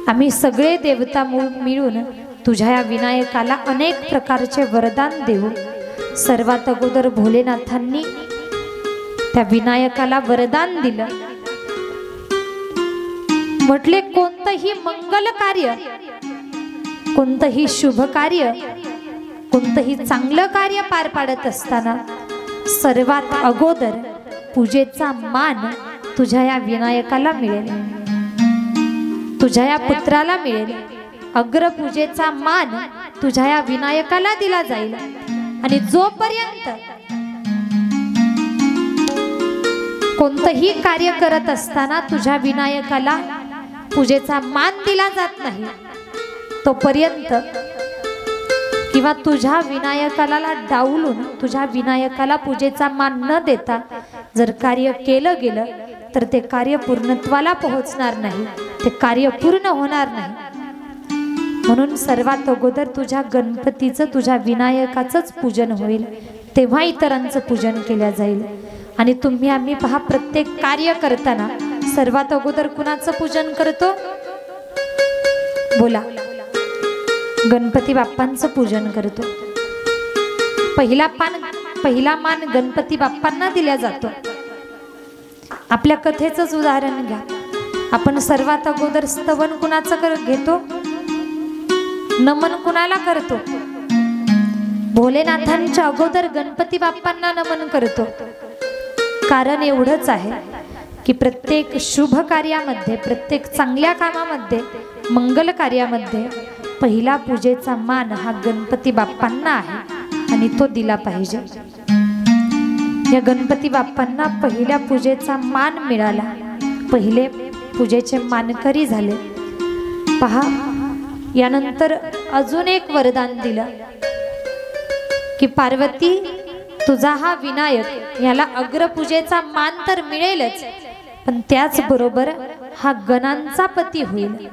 आम्ही सगळे देवता मिळून तुझ्या या विनायकाला अनेक प्रकारचे वरदान देऊ. सर्वात अगोदर भोलेनाथांनी त्या विनायकाला वरदान दिलं. म्हटले कोणतंही मंगल कार्य, कोणतंही शुभ कार्य, कोणतंही चांगलं कार्य पार पाडत असताना सर्वात अगोदर पूजेचा मान तुझ्या या विनायकाला मिळेल, तुझ्या या पुत्राला मिळेल. अग्रपूजेचा मान तुझ्या या विनायकाला दिला जाईल. आणि जोपर्यंत कोणतंही कार्य करत असताना तुझ्या विनायकाला पूजेचा मान दिला जात नाही, तोपर्यंत किंवा तुझ्या विनायकाला डावलून तुझ्या विनायकाला पूजेचा मान न देता जर कार्य केलं गेलं तर ते कार्य पूर्णत्वाला पोहोचणार नाही, ते कार्य पूर्ण होणार नाही. म्हणून सर्वात अगोदर तुझ्या गणपतीचं, तुझ्या विनायकाचंच पूजन होईल, तेव्हा इतरांचं पूजन केलं जाईल. आणि तुम्ही आम्ही पहा प्रत्येक कार्य करताना सर्वात अगोदर कुणाचं पूजन करतो? बोला. गणपती बाप्पांचं पूजन करतो. पहिला मान गणपती बाप्पांना दिला जातो. आपल्या कथेचंच उदाहरण घ्या. आपण सर्वात अगोदर स्तवन कुणाचं घेतो? नमन कुणाला करतो? भोलेनाथांच्या अगोदर गणपती बाप्पांना नमन करतो. कारण एवढंच आहे की प्रत्येक शुभ कार्यामध्ये, प्रत्येक चांगल्या कामामध्ये, मंगल कार्यामध्ये पहिला पूजेचा मान हा गणपती बाप्पांना आहे आणि तो दिला पाहिजे. या गणपती बाप्पांना पहिल्या पूजेचा मान मिळाला, पहिले पूजेचे मानकरी झाले. पहा यानंतर अजून एक वरदान दिलं की पार्वती तुझा हा विनायक याला अग्रपूजेचा मान तर मिळेलच, पण त्याचबरोबर हा गणांचा पती होईल.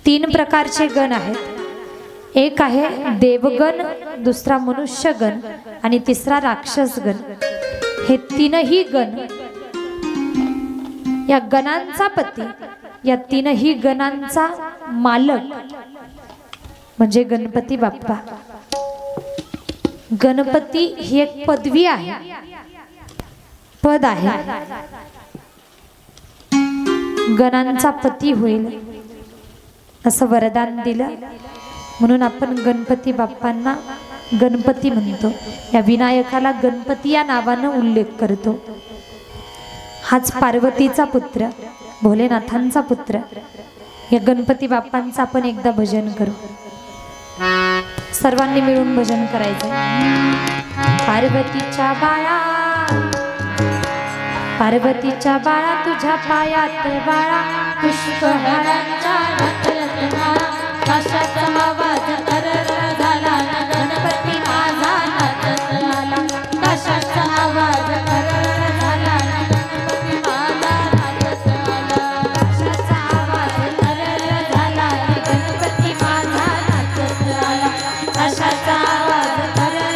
3 प्रकारचे गण आहेत. एक आहे देवगण, दुसरा मनुष्यगण आणि तिसरा राक्षसगण. हे 3ही गण, या गणांचा पती, या 3ही गणांचा मालक म्हणजे गणपती बाप्पा. गणपती ही एक पदवी आहे, पद आहे. गणांचा पती होईल असं वरदान दिलं. म्हणून आपण गणपती बाप्पांना गणपती म्हणतो, या विनायकाला गणपती या नावानं उल्लेख करतो. हाच पार्वतीचा पुत्र, भोलेनाथांचा पुत्र. या गणपती बाप्पांचं आपण एकदा भजन करू. सर्वांनी मिळून भजन करायचं. पार्वतीच्या बाळा, पार्वतीच्या बाळा तुझ्या पायात बाळा पुष्पहारांच्या घातल्यात माळा. कशाचा आवाज तरर झाला ना गणपती माझा नाचत आला. कशाचा आवाज तरर झाला ना गणपती माझा नाचत आला. कशाचा आवाज तरर झाला ना गणपती माझा नाचत आला. कशाचा आवाज तरर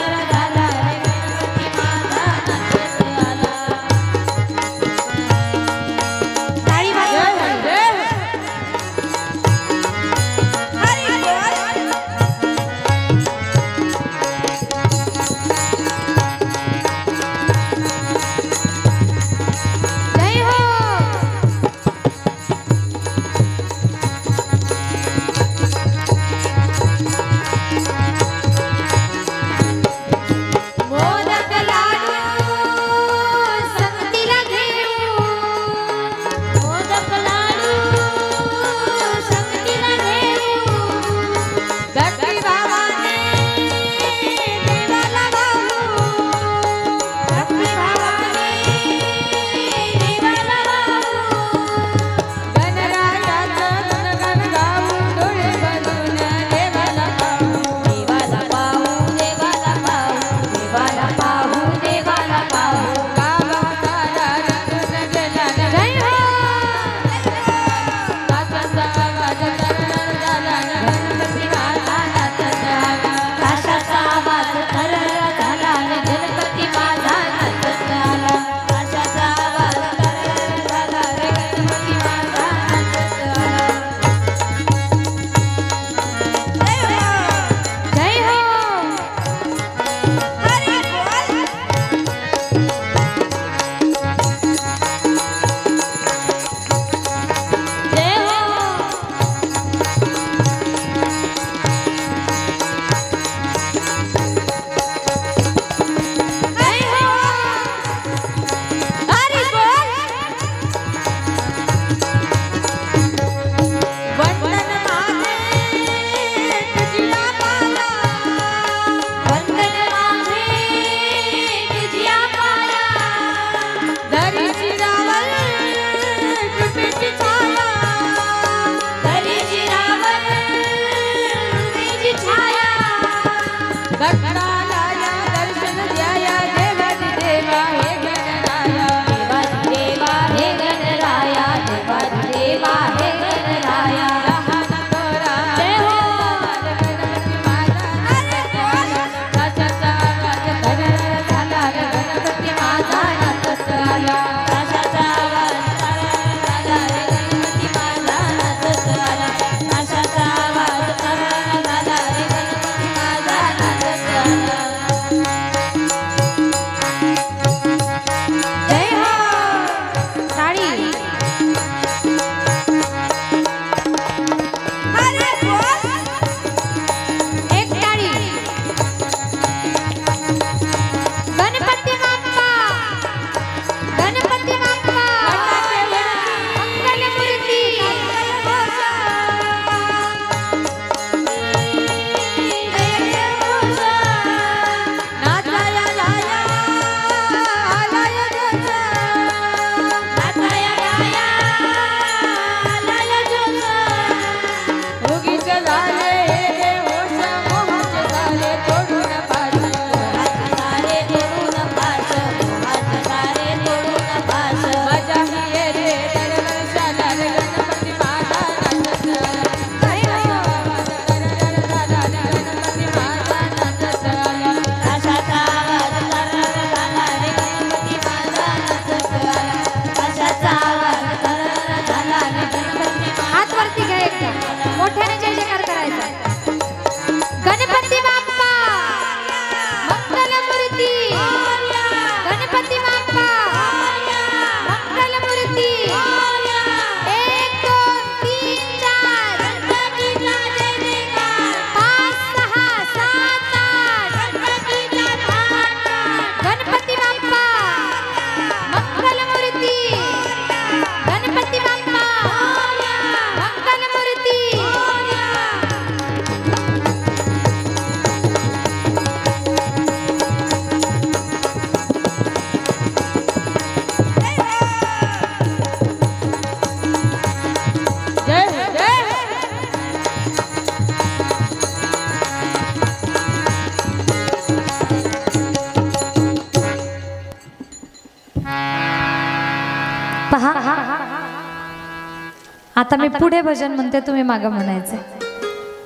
आता मी पुढे भजन म्हणते, तुम्ही मागं म्हणायचं.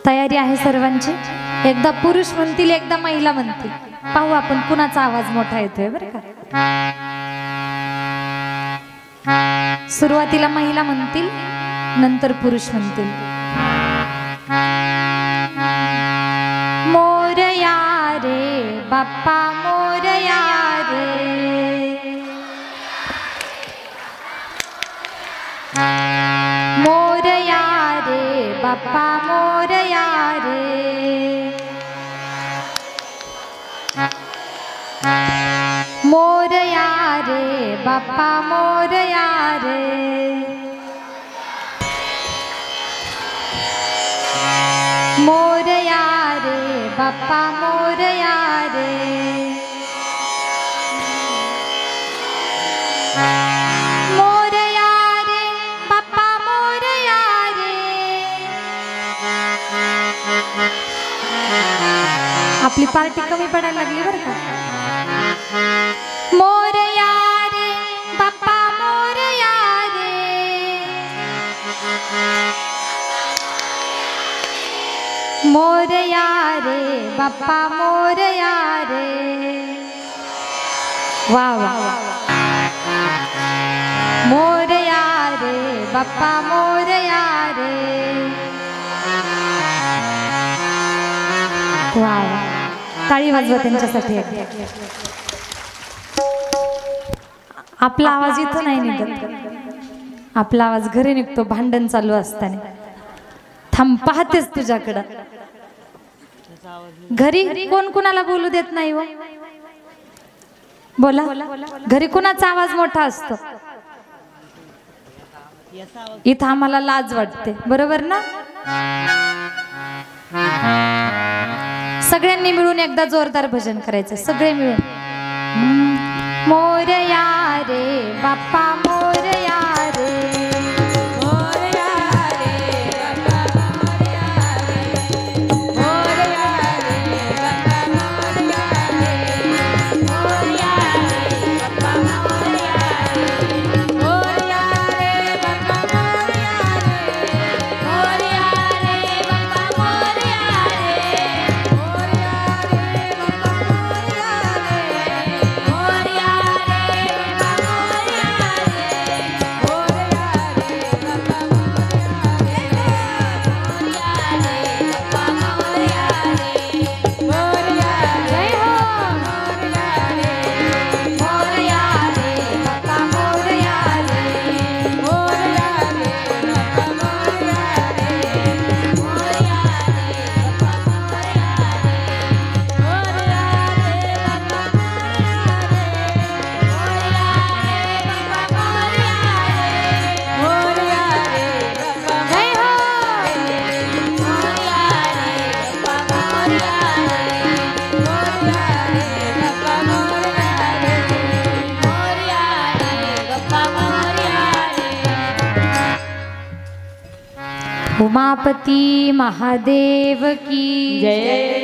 तयारी आहे सर्वांची? एकदा पुरुष म्हणतील, एकदा महिला म्हणतील. पाहू आपण कुणाचा आवाज मोठा येतोय बरं का. सुरुवातीला महिला म्हणतील, नंतर पुरुष म्हणतील. मोरया रे बाप्पा मोरया रे, मोरया रे बाप्पा मोरया रे, मोरया रे बाप्पा मोरया रे, मोरया रे बाप्पा मोरया रे, मोरया रे बाप्पा मोरया रे. आपली पार्टी कमी पडायला लागली बरं का. मोरया रे बाप्पा मोरया रे, मोरया रे बाप्पा मोरया रे. वाह वाह. मोरया रे बाप्पा मोरया रे. वाह, टाळी वाजवा त्यांच्यासाठी. आपला आवाज इथं नाही निघत, आपला आवाज घरी निघतो भांडण चालू असताना. थांब, पाहतेच तुझ्याकडं. घरी कोण कुणाला बोलू देत नाही हो. बोला, घरी कुणाचा आवाज मोठा असतो? इथं आम्हाला लाज वाटते, बरोबर ना. सगळ्यांनी मिळून एकदा जोरदार भजन करायचं, सगळे मिळून. मोरया रे बाप्पा मोरया रे, मोरया रे बाप्पा मोरया रे, मोरया रे बाप्पा मोरया रे, मोरया रे बाप्पा मोरया रे, मोरया रे बाप्पा मोरया रे, मोरया रे बाप्पा मोरया रे, मोरया रे बाप्पा मोरया रे, मोरया उमापति महादेव की जय.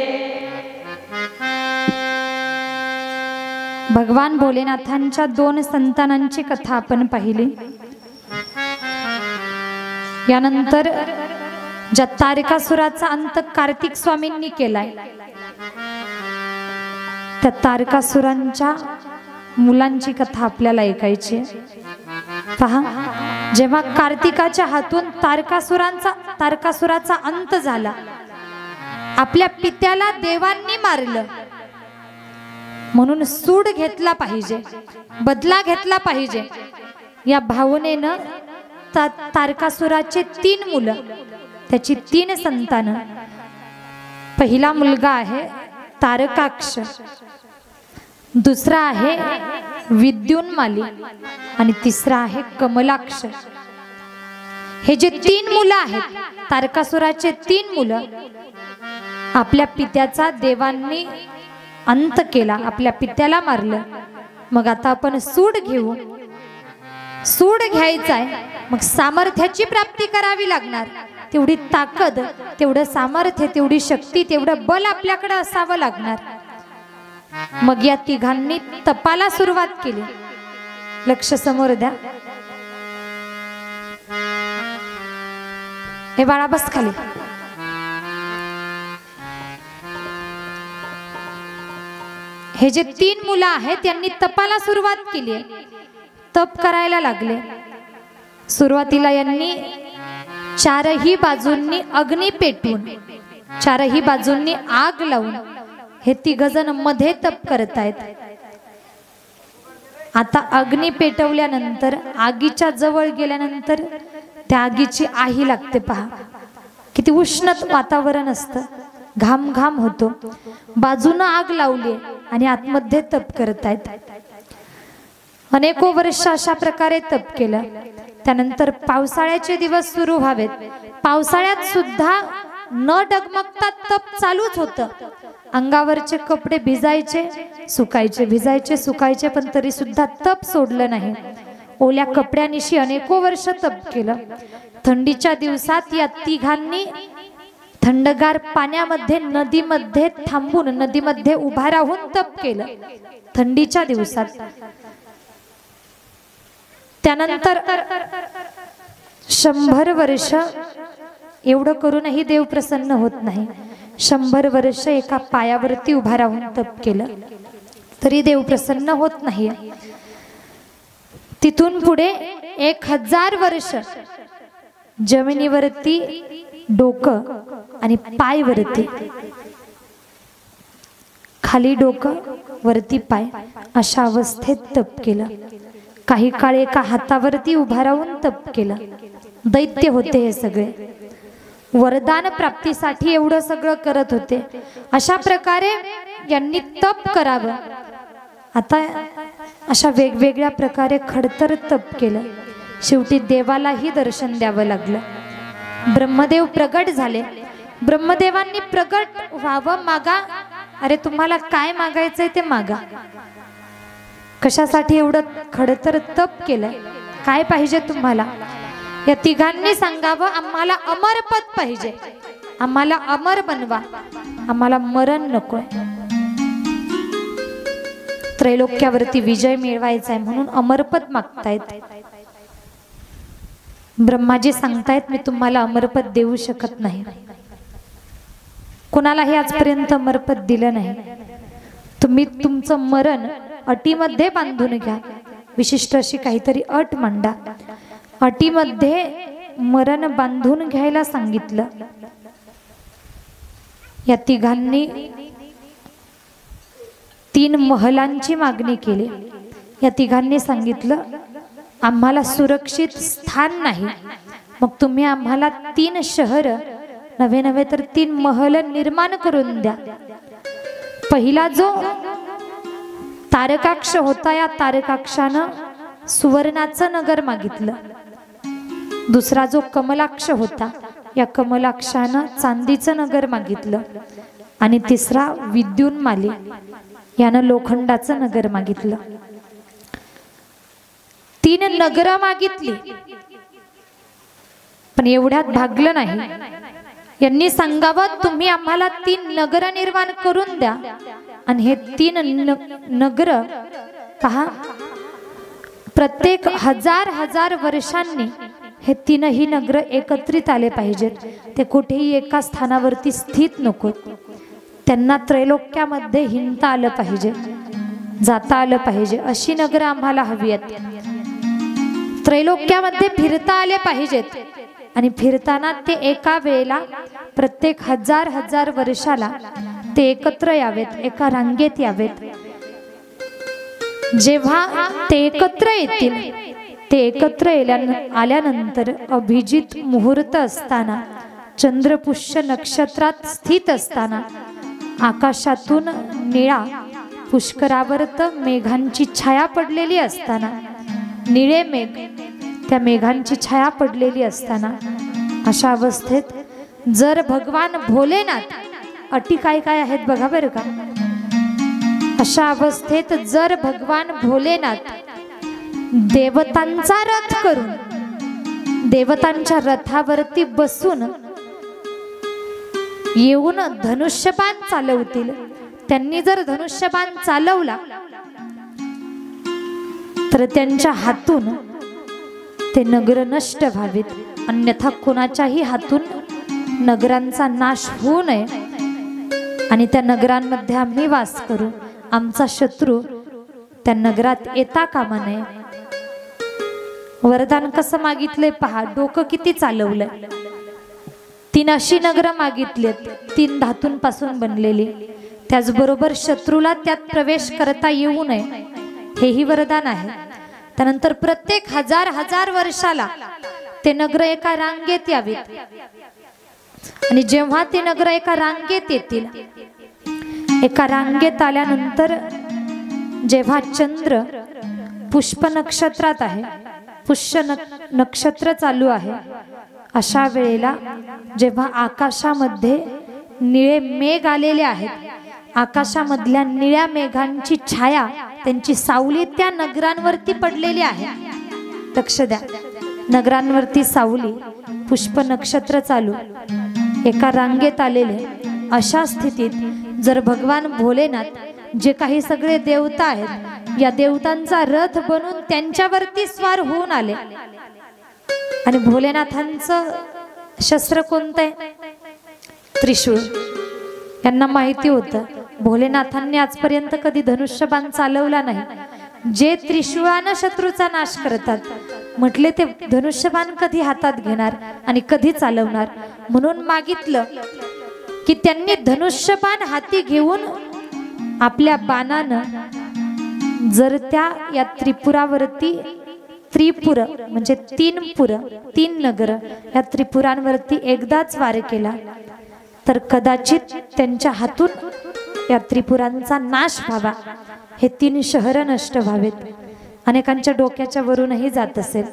भगवान भोलेनाथांच्या दोन संतानांची कथा आपण पाहिली. यानंतर ज्या तारकासुराचा अंत कार्तिक स्वामींनी केलाय, त्या तारकासुरांच्या मुलांची कथा आपल्याला ऐकायची. पहा, जेव्हा कार्तिकाच्या हातून तारकासुराचा अंत झाला, आपल्या पित्याला देवांनी मारलं, म्हणून सूड घेतला पाहिजे, बदला घेतला पाहिजे या भावनेनं तारकासुराचे 3 मुलं, त्याची 3 संतान. पहिला मुलगा आहे तारकाक्ष, दुसरा आहे विद्युन्माली आणि तिसरा आहे कमलाक्ष. हे जे 3 मुलं आहेत, तारकासुराचे 3 मुलं, आपल्या पित्याचा देवांनी अंत केला, आपल्या पित्याला मारलं. मग आता आपण सूड घेऊ, सूड घ्यायचाय, मग सामर्थ्याची प्राप्ती करावी लागणार. तेवढी ताकद, तेवढं सामर्थ्य, तेवढी शक्ती, तेवढं बल आपल्याकडे असावं लागणार. मग या तिघांनी तपाला सुरुवात केली. लक्ष समोर द्या. हे बाळा बस खाली. हे जे 3 मुलं आहेत यांनी तपाला सुरुवात केली आहे. तप करायला लागले. सुरुवातीला यांनी चारही बाजूंनी अग्नी पेटवून, चारही बाजूंनी आग लावून हे 3 जण मध्ये तप करतायत. आता अग्नी पेटवल्यानंतर, आगीच्या जवळ गेल्यानंतर त्या आगीची आही लागते. पहा किती उष्ण वातावरण असतं, घाम घाम होतो. बाजूनं आग लावली आणि आतमध्ये तप करतायत. अनेको वर्ष अशा प्रकारे तप केलं. त्यानंतर पावसाळ्याचे दिवस सुरू व्हावेत. पावसाळ्यात सुद्धा न डगमगता तप चालूच होतं. अंगावरचे कपडे भिजायचे सुकायचे, भिजायचे सुकायचे, पण तरी सुद्धा तप सोडलं नाही. ओल्या कपड्यानिशी अनेको वर्ष तप केलं. थंडीच्या दिवसात या 3घांनी थंडगार पाण्यामध्ये, नदीमध्ये थांबून, नदीमध्ये उभा राहून तप केलं थंडीच्या दिवसात. त्यानंतर 100 वर्ष एवढं करूनही देव प्रसन्न होत नाही. 100 वर्ष एका पायावरती उभा राहून तप केलं तरी देव प्रसन्न होत नाही. तिथून पुढे 1000 वर्ष जमिनीवरती डोकं आणि पाय वरती, खाली डोकं वरती पाय, अशा अवस्थेत तप केलं. काही काळ एका हातावरती उभा राहून तप केलं. दैत्य होते हे सगळे, वरदान प्राप्तीसाठी एवढं सगळं करत होते. अशा प्रकारे यांनी तप करावं. आता अशा वेगवेगळ्या प्रकारे खडतर तप केलं. शेवटी देवालाही दर्शन द्यावं लागलं. ब्रह्मदेव प्रगट झाले. ब्रह्मदेवांनी प्रगट व्हावं, मागा. अरे तुम्हाला काय मागायचंय ते मागा. कशासाठी एवढं खडतर तप केलं? काय पाहिजे तुम्हाला? या 3घांनी सांगावं, आम्हाला अमरपद पाहिजे, आम्हाला अमर बनवा, आम्हाला मरण नकोय. त्रैलोक्यावरती विजय मिळवायचा आहे म्हणून अमरपद मागतायत. ब्रह्माजी सांगतायत, मी तुम्हाला अमरपद देऊ शकत नाही. कोणालाही आजपर्यंत अमरपद दिलं नाही. तुम्ही तुमचं मरण अटीमध्ये बांधून घ्या. विशिष्ट अशी काहीतरी अट मांडा. अटीमध्ये मरण बांधून घ्यायला सांगितलं. या 3घांनी 3 महलांची मागणी केली. या 3घांनी सांगितलं, आम्हाला सुरक्षित स्थान नाही, मग तुम्ही आम्हाला 3 शहर, नवे तर 3 महल निर्माण करून द्या. पहिला जो तारकाक्ष होता, या तारकाक्षानं सुवर्णाचं नगर मागितलं. दुसरा जो कमलाक्ष होता, या कमलाक्षानं चांदीचं नगर मागितलं. आणि तिसरा विद्युन्माली, यानं लोखंडाचं नगर मागितलं. 3 नगरं मागितली, पण एवढ्यात भागलं नाही. यांनी सांगावं, तुम्ही आम्हाला 3 नगरं निर्माण करून द्या. आणि हे 3 नगर पहा, प्रत्येक 1000 वर्षांनी हे 3ही नगर एकत्रित आले पाहिजेत. ते कुठेही एका स्थानावरती स्थित नको. त्यांना त्रैलोक्यामध्ये हिंडता आलं पाहिजे, जाता आलं पाहिजे. अशी नगर आम्हाला हवी आहेत. त्रैलोक्यामध्ये फिरता आले पाहिजेत. आणि फिरताना ते एका वेळेला प्रत्येक 1000 वर्षाला ते एकत्र यावेत, एका रांगेत यावेत. जेव्हा ते एकत्र येतील, ते एकत्र आल्यानंतर अभिजित मुहूर्त असताना, चंद्रपुष्य नक्षत्रात स्थित असताना, आकाशातून निळा पुष्करावर्त मेघांची छाया पडलेली असताना, निळे मेघ त्या मेघांची छाया पडलेली असताना, अशा अवस्थेत जर भगवान भोलेनाथ, अटी काय काय आहेत बघा बरं का. अशा अवस्थेत जर भगवान भोलेनाथ देवतांचा रथ करून, देवतांच्या रथावरती बसून येऊन धनुष्यबाण चालवतील. त्यांनी जर धनुष्यबाण चालवला तर त्यांच्या हातून ते नगर नष्ट व्हावेत, अन्यथा कोणाच्याही हातून नगरांचा नाश होऊ नये आणि त्या नगरांमध्ये आम्ही वास करू, आमचा शत्रू त्या नगरात येता कामा नये. वरदान कसं मागितलंय पहा, डोकं किती चालवलंय. 3 अशी नगर मागितलीत, 3 धातूंपासून बनलेली. त्याचबरोबर शत्रूला त्यात प्रवेश करता येऊ नये हेही वरदान आहे. त्यानंतर प्रत्येक हजार वर्षाला ते नगर एका रांगेत यावीत आणि जेव्हा ते नगर एका रांगेत येतील, एका रांगेत आल्यानंतर जेव्हा चंद्र पुष्प नक्षत्रात आहे, पुष्य नक्षत्र चालू आहे, अशा वेळेला जेव्हा आकाशामध्ये निळे मेघ आलेले आहेत, आकाशामधल्या निळ्या मेघांची छाया, त्यांची सावली त्या नगरांवरती पडलेली आहे. लक्ष द्या, नगरांवरती सावली, पुष्प नक्षत्र चालू, एका रांगेत आलेले. अशा स्थितीत जर भगवान भोलेनाथ जे काही सगळे देवता आहेत, या देवतांचा रथ बनून त्यांच्यावरती स्वार होऊन आले आणि भोलेनाथांचं शस्त्र कोणतं आहे? त्रिशूळ. यांना माहिती होतं भोलेनाथांनी आजपर्यंत कधी धनुष्यबाण चालवला नाही. जे त्रिशूळानं शत्रूचा नाश करतात, म्हटले ते धनुष्यबाण कधी हातात घेणार आणि कधी चालवणार. म्हणून मागितलं की त्यांनी धनुष्यबाण हाती घेऊन आपल्या बाणानं जर त्या या त्रिपुरावरती, त्रिपुर म्हणजे 3 पुर, 3 नगर, या त्रिपुरांवरती एकदाच वार केला तर कदाचित त्यांच्या हातून या त्रिपुरांचा नाश व्हावा, हे 3 शहर नष्ट व्हावेत. अनेकांच्या डोक्याच्या वरूनही जात असेल.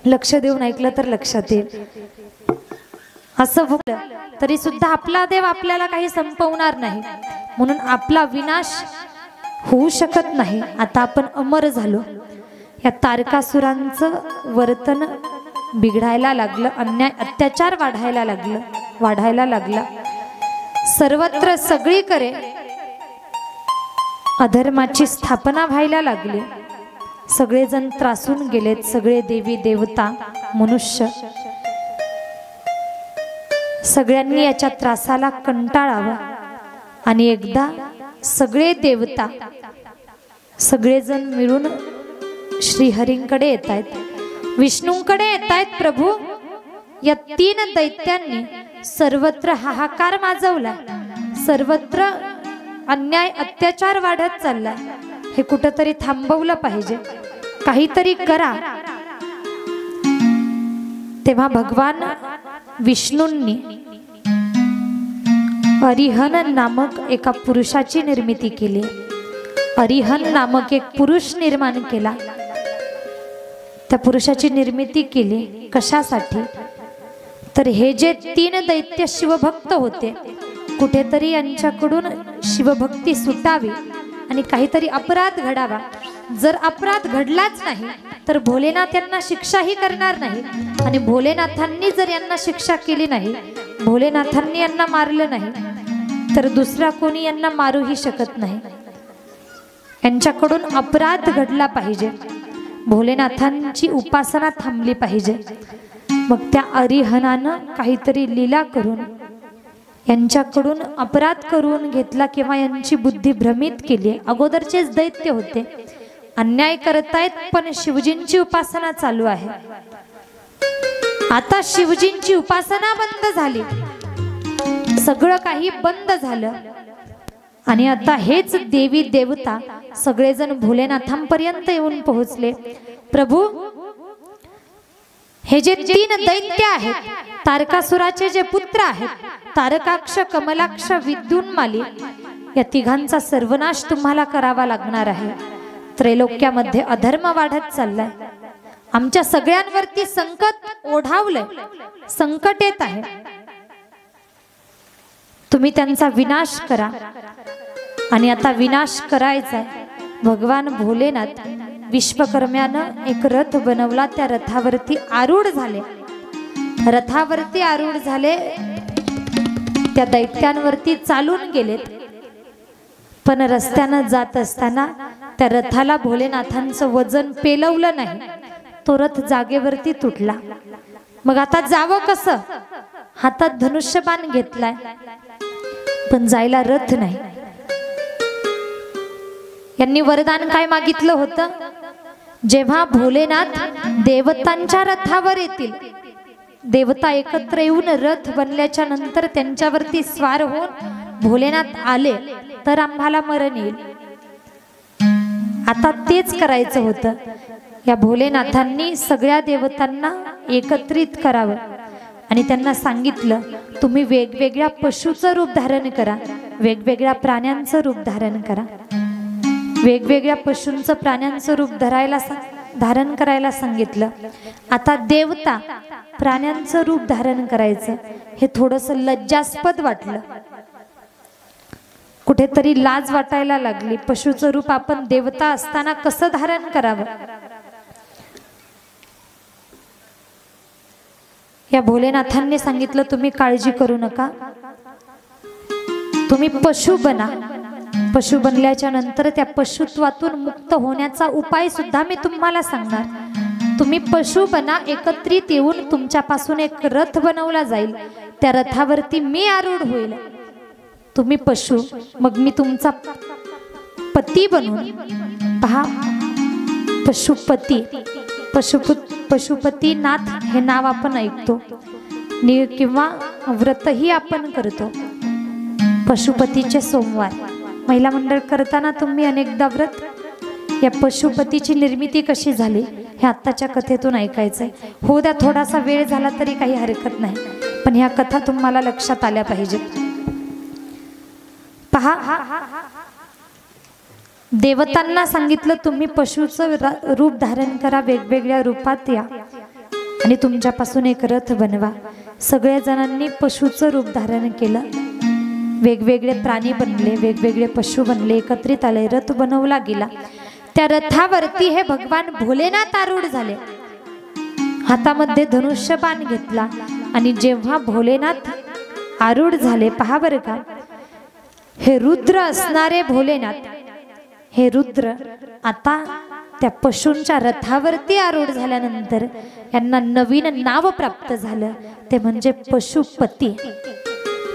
लक्ष देऊन ऐकलं तर लक्षात येईल. असं होतं तरी सुद्धा आपला देव आपल्याला काही संपवणार नाही, म्हणून आपला विनाश होऊ शकत नाही. आता आपण अमर झालो. या तारकासुरांचं वर्तन बिघडायला लागलं, अन्याय अत्याचार वाढायला लागला. सर्वत्र सगळीकडे अधर्माची स्थापना व्हायला लागली. सगळेजण त्रासून गेलेत, सगळे देवी देवता मनुष्य. सगळ्यांनी याच्या त्रासाला कंटाळावा आणि एकदा सगळे देवता, सगळेजण मिळून श्रीहरींकडे येत आहेत, विष्णूंकडे येत आहेत. प्रभू, या 3 दैत्यांनी सर्वत्र हाहाकार माजवला, सर्वत्र अन्याय अत्याचार वाढत चाललाय, हे कुठंतरी थांबवलं पाहिजे, काहीतरी करा. तेव्हा भगवान विष्णूंनी अरिहन नामक एका पुरुषाची निर्मिती केली. अरिहन नामक एक पुरुष निर्माण केला. त्या पुरुषाची निर्मिती केली कशासाठी? तर हे जे 3 दैत्य शिवभक्त होते, कुठेतरी यांच्याकडून शिवभक्ती सुटावी आणि काहीतरी अपराध घडावा. जर अपराध घडलाच नाही तर भोलेनाथ यांना शिक्षाही करणार नाही आणि भोलेनाथांनी जर यांना शिक्षा केली नाही, भोलेनाथांनी यांना मारलं नाही तर दुसरा कोणी यांना मारूही शकत नाही. यांच्याकडून अपराध घडला पाहिजे, भोलेनाथांची उपासना थांबली पाहिजे. मग त्या अरिहनानं काहीतरी लीला करून यांच्याकडून अपराध करून घेतला किंवा यांची बुद्धी भ्रमित केली. अगोदरचेच दैत्य होते, अन्याय करतायत, पण शिवजींची उपासना चालू आहे. आता शिवजींची उपासना बंद झाली, सगळं काही बंद झालं आणि आता हेच देवी देवता सगळेजण भोलेनाथांपर्यंत येऊन पोहोचले. प्रभू, हे जे 3 दैत्य आहेत, तारकासुराचे जे पुत्र आहेत, तारकाक्ष, कमलाक्ष, विद्युन्माली, या तिघांचा सर्वनाश तुम्हाला करावा लागणार आहे. त्रैलोक्यामध्ये अधर्म वाढत चाललाय, आमच्या सगळ्यांवरती संकट ओढावलंय, संकट येत आहे. तुम्ही त्यांचा विनाश करा. आणि आता विनाश करायचा आहे. भगवान भोलेनाथ विश्वकर्म्यानं एक रथ बनवला, त्या रथावरती आरूढ झाले. रथावरती आरूढ झाले, त्या दैत्यांवरती चालून गेलेत. पण रस्त्यानं जात असताना त्या रथाला भोलेनाथांचं वजन पेलवलं नाही, तो रथ जागेवरती तुटला. मग आता जावं कसं? हातात धनुष्यबाण घेतलाय पण जायला रथ नाही. यांनी वरदान काय मागितलं होतं? जेव्हा भोलेनाथ देवतांच्या रथावर येतील, देवता एकत्र येऊन रथ बनल्याच्या नंतर त्यांच्यावरती स्वार होऊन भोलेनाथ आले तर आम्हाला मरण येईल. आता तेच करायचं होतं. या भोलेनाथांनी सगळ्या देवतांना एकत्रित करावं आणि त्यांना सांगितलं, तुम्ही वेगवेगळ्या पशुचं रूप धारण करा, वेगवेगळ्या प्राण्यांचं रूप धारण करा. वेगवेगळ्या पशूंचं प्राण्यांचं रूप धारण करायला सांगितलं. आता देवता प्राण्यांचं रूप धारण करायचं हे थोडंसं लज्जास्पद वाटलं, कुठेतरी लाज वाटायला लागली. पशुचं रूप आपण देवता असताना कसं धारण करावं? या भोलेनाथांनी सांगितलं, तुम्ही काळजी करू नका, तुम्ही पशु बना. पशु बनल्याच्या नंतर त्या पशुत्वातून मुक्त होण्याचा उपाय सुद्धा मी तुम्हाला सांगणार. तुम्ही पशु बना, एकत्रित येऊन तुमच्यापासून एक रथ बनवला जाईल, त्या रथावरती मी आरूढ होईल. तुम्ही पशु, मग मी तुमचा पती बनून. पहा, पशुपती, पशुपतीनाथ हे नाव आपण ऐकतो किंवा व्रतही आपण करतो. पशुपतीचे सोमवार महिला मंडळ करताना तुम्ही अनेकदा व्रत. या पशुपतीची निर्मिती कशी झाली हे आत्ताच्या कथेतून ऐकायचंय. हो द्या, थोडासा वेळ झाला तरी काही हरकत नाही, पण ह्या कथा तुम्हाला लक्षात आल्या पाहिजेत. पहा, देवतांना सांगितलं, तुम्ही पशुचं रूप धारण करा, वेगवेगळ्या रूपात या आणि तुमच्यापासून एक रथ बनवा. सगळ्या जणांनी पशुचं रूप धारण केलं, वेगवेगळे प्राणी बनले, वेगवेगळे पशु बनले, एकत्रित आले, रथ बनवला गेला. त्या रथावरती हे भगवान भोलेनाथ आरूढ झाले. हातामध्ये धनुष्यबाण घेतला आणि जेव्हा भोलेनाथ आरूढ झाले, पहा बरं का, हे रुद्र असणारे भोलेनाथ, हे रुद्र आता त्या पशूंच्या रथावरती आरूढ झाल्यानंतर यांना नवीन नाव प्राप्त झालं, ते म्हणजे पशुपती.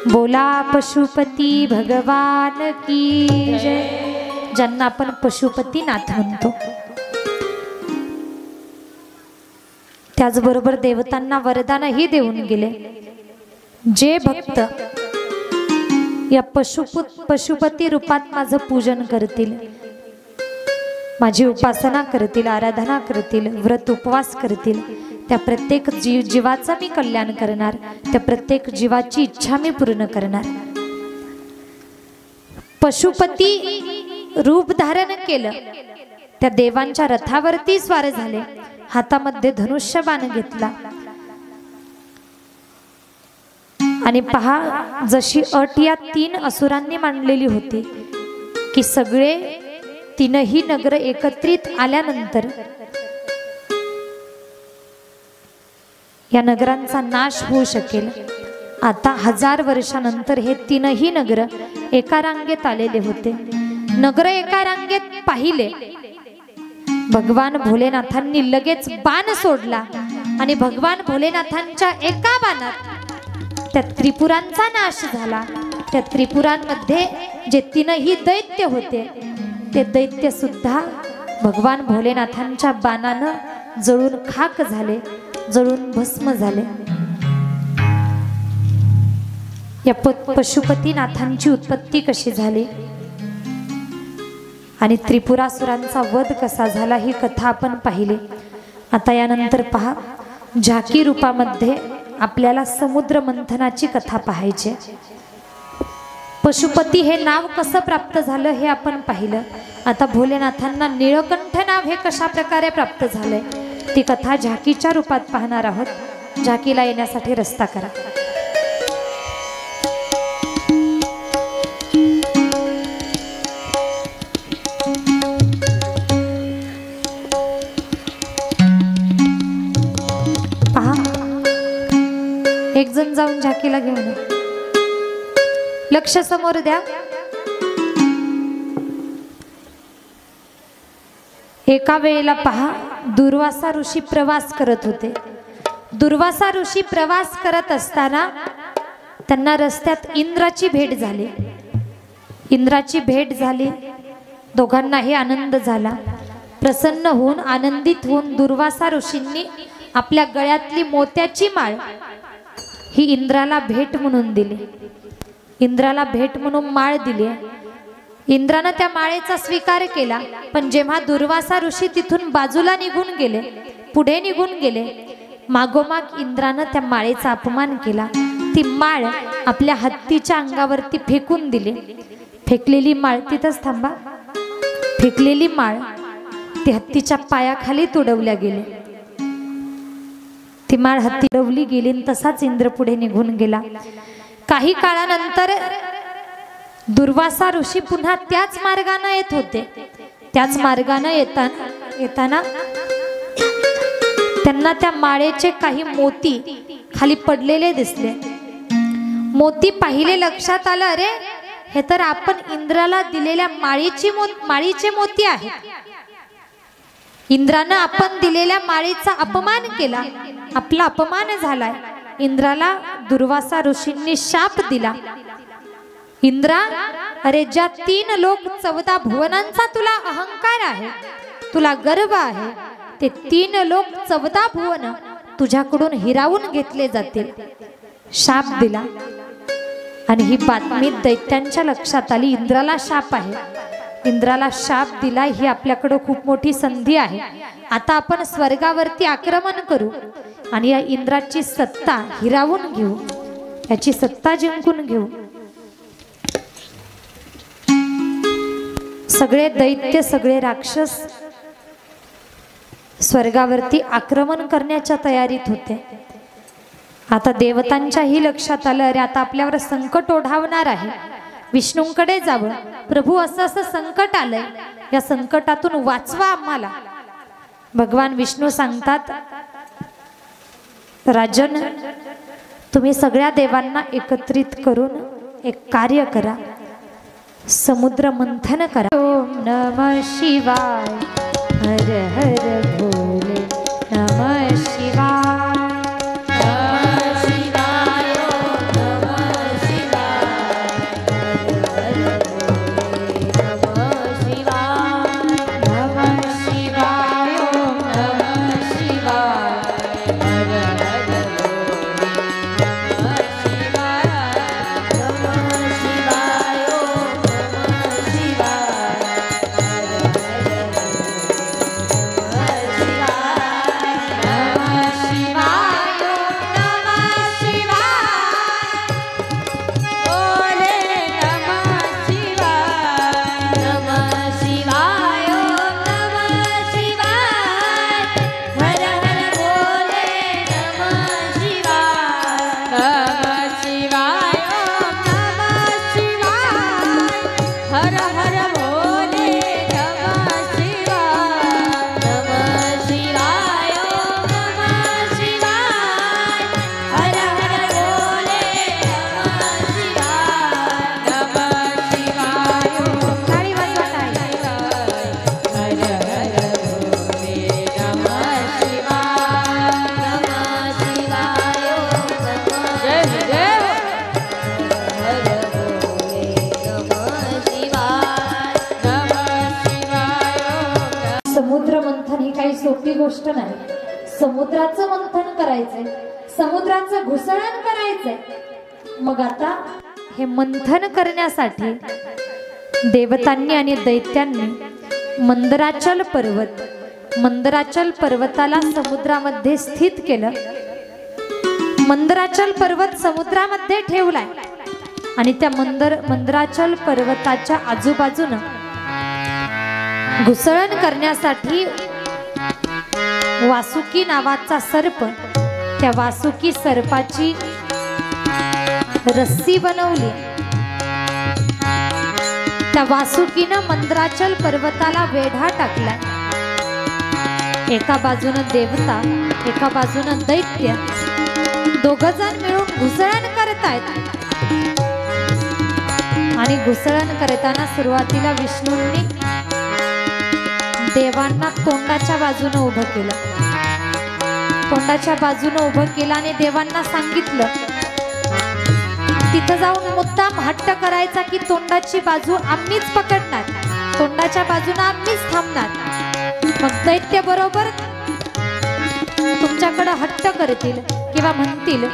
बोला पशुपती भगवान की जय. ज्यांना आपण पशुपतीनाथ म्हणतो. त्याचबरोबर देवतांना वरदानही देऊन गेले, जे भक्त या पशुपती रूपात माझं पूजन करतील, माझी उपासना करतील, आराधना करतील, व्रत उपवास करतील, त्या प्रत्येक जीवाचं मी कल्याण करणार, त्या प्रत्येक जीवाची इच्छा मी पूर्ण करणार. पशुपती रूप धारण केलं, त्या देवांच्या रथावरती स्वार झाले, हातामध्ये धनुष्यबाण घेतला आणि पहा, जशी अट या 3 असुरांनी मांडलेली होती की सगळे 3ही नगर एकत्रित आल्यानंतर या नगरांचा नाश होऊ शकेल. आता 1000 वर्षानंतर हे 3ही नगर एका रांगेत आलेले होते. नगर एका रांगेत पाहिले, भगवान भोलेनाथांनी लगेच बाण सोडला आणि भगवान भोलेनाथांच्या एका बाणात त्या त्रिपुरांचा नाश झाला. त्या त्रिपुरांमध्ये जे 3ही दैत्य होते, ते दैत्य सुद्धा भगवान भोलेनाथांच्या बाणानं जळून खाक झाले, जळून भस्म झाले. या पशुपतीनाथांची उत्पत्ती कशी झाली आणि त्रिपुरासुरांचा वध कसा झाला ही कथा आपण पाहिली. आता यानंतर पहा, झाकी रूपामध्ये आपल्याला समुद्र मंथनाची कथा पाहायची. पशुपती हे नाव कसं प्राप्त झालं हे आपण पाहिलं. आता भोलेनाथांना निळकंठ नाव हे कशा प्रकारे प्राप्त झालंय ती कथा झाकीच्या रूपात पाहणार आहोत. झाकीला येण्यासाठी रस्ता करा. पहा, एक जण जाऊन झाकीला घेऊन या. लक्ष समोर द्या. एका वेळेला पहा, दुर्वासा ऋषी प्रवास करत होते. दुर्वासा ऋषी प्रवास करत असताना त्यांना रस्त्यात इंद्राची भेट झाली. इंद्राची भेट झाली, दोघांनाही आनंद झाला. प्रसन्न होऊन आनंदित होऊन दुर्वासा ऋषींनी आपल्या गळ्यातली मोत्याची माळ ही इंद्राला भेट म्हणून दिली. इंद्राला भेट म्हणून माळ दिली. इंद्रानं त्या माळेचा स्वीकार केला. पण जेव्हा दुर्वासा ऋषी तिथून बाजूला निघून गेले, पुढे निघून गेले, मागोमाग इंद्रानं त्या माळेचा अपमान केला. ती माळ आपल्या हत्तीच्या अंगावरती फेकून दिली. फेकलेली माळ तिथंच थांबा. फेकलेली माळ ती हत्तीच्या पायाखाली तुडवल्या गेली. ती माळ हत्ती तुडवली गेली आणि तसाच इंद्र पुढे निघून गेला. काही काळानंतर दुर्वासा ऋषी पुन्हा त्याच मार्गाने येत होते. त्याच मार्गाने येताना त्यांना त्या माळेचे काही मोती खाली पडलेले दिसले. मोती पाहिले, लक्षात आलं, अरे हे तर आपण इंद्राला दिलेल्या माळीचे मोती आहेत. इंद्रानं आपण दिलेल्या माळेचा अपमान केला, आपला अपमान झालाय. इंद्राला दुर्वासा ऋषींनी शाप दिला. इंद्रा, अरे ज्या 3 लोक 14 भुवनांचा तुला अहंकार आहे, तुला गर्व आहे, ते 3 लोक 14 भुवन तुझ्याकडून हिरावून घेतले जातील. शाप दिला. आणि ही बातमी दैत्यांच्या लक्षात आली. इंद्राला शाप आहे, इंद्राला शाप दिला, ही आपल्याकडे खूप मोठी संधी आहे. आता आपण स्वर्गावरती आक्रमण करू आणि या इंद्राची सत्ता हिरावून घेऊ, याची सत्ता जिंकून घेऊ. सगळे दैत्य, सगळे राक्षस स्वर्गावरती आक्रमण करण्याच्या तयारीत होते. आता देवतांच्याही लक्षात आलं, अरे आता आपल्यावर संकट ओढावणार आहे, विष्णूंकडे जावं. प्रभू, असं असं संकट आलंय, या संकटातून वाचवा आम्हाला. भगवान विष्णू सांगतात, राजन, तुम्ही सगळ्या देवांना एकत्रित करून एक कार्य करा, समुद्र मंथन करा. ओम नमः शिवाय, हर हर भोले, नमः शिवाय. समुद्र मंथन ही काही सोपी गोष्ट नाही. समुद्राचं मंथन करायचंय, समुद्राचं घुसळण करायचंय. मग आता हे मंथन करण्यासाठी देवतांनी आणि दैत्यांनी मंदराचल पर्वताला समुद्रामध्ये स्थित केलं. मंदराचल पर्वत समुद्रामध्ये ठेवलाय आणि त्या मंदराचल पर्वताच्या आजूबाजूनं घुसळण करण्यासाठी वासुकी नावाचा सर्प, त्या वासुकी सर्पाची रस्सी बनवली. त्या वासुकीनं मंदराचल पर्वताला वेढा टाकलाय. एका बाजूनं देवता, एका बाजूनं दैत्य, दोघजण मिळून घुसळण करतायत. आणि घुसळण करताना सुरुवातीला विष्णूंनी देवांना तोंडाच्या बाजूने उभं केलं. तोंडाच्या बाजूने उभं केलं आणि देवांना सांगितलं, तिथं जाऊन मुद्दाम हट्ट करायचा की तोंडाची बाजू आम्हीच पकडणार, तोंडाच्या बाजूने आम्हीच थांबणार. मग दैत्य बरोबर तुमच्याकडे हट्ट करतील किंवा म्हणतील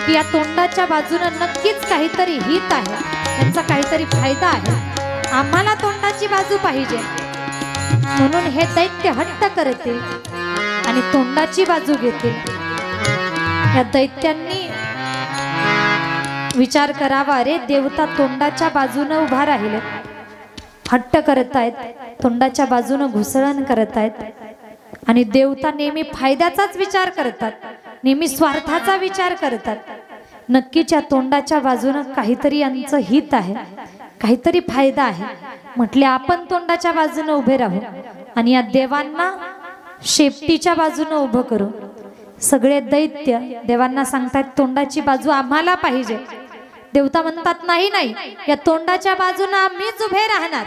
की या तोंडाच्या बाजूने नक्कीच काहीतरी हित आहे, त्यांचा काहीतरी फायदा आहे, आम्हाला तोंडाची बाजू पाहिजे. म्हणून हे दैत्य हट्ट करतील आणि तोंडाची बाजू घेतील. या दैत्यांनी विचार करावा, अरे देवता तोंडाच्या बाजूने उभा राहिले, हट्ट करतायत, तोंडाच्या बाजूने घुसळण करतायत. आणि देवता नेहमी फायद्याचाच विचार करतात, नेहमी स्वार्थाचा विचार करतात. नक्कीच या तोंडाच्या बाजूने काहीतरी यांचं हित आहे, काहीतरी फायदा आहे. म्हटले आपण तोंडाच्या बाजूने उभे राहू आणि या देवांना शेपटीच्या बाजूने उभं करू. सगळे दैत्य देवांना सांगतात तोंडाची बाजू आम्हाला पाहिजे. देवता म्हणतात नाही नाही, या तोंडाच्या बाजूने आम्हीच उभे राहणार.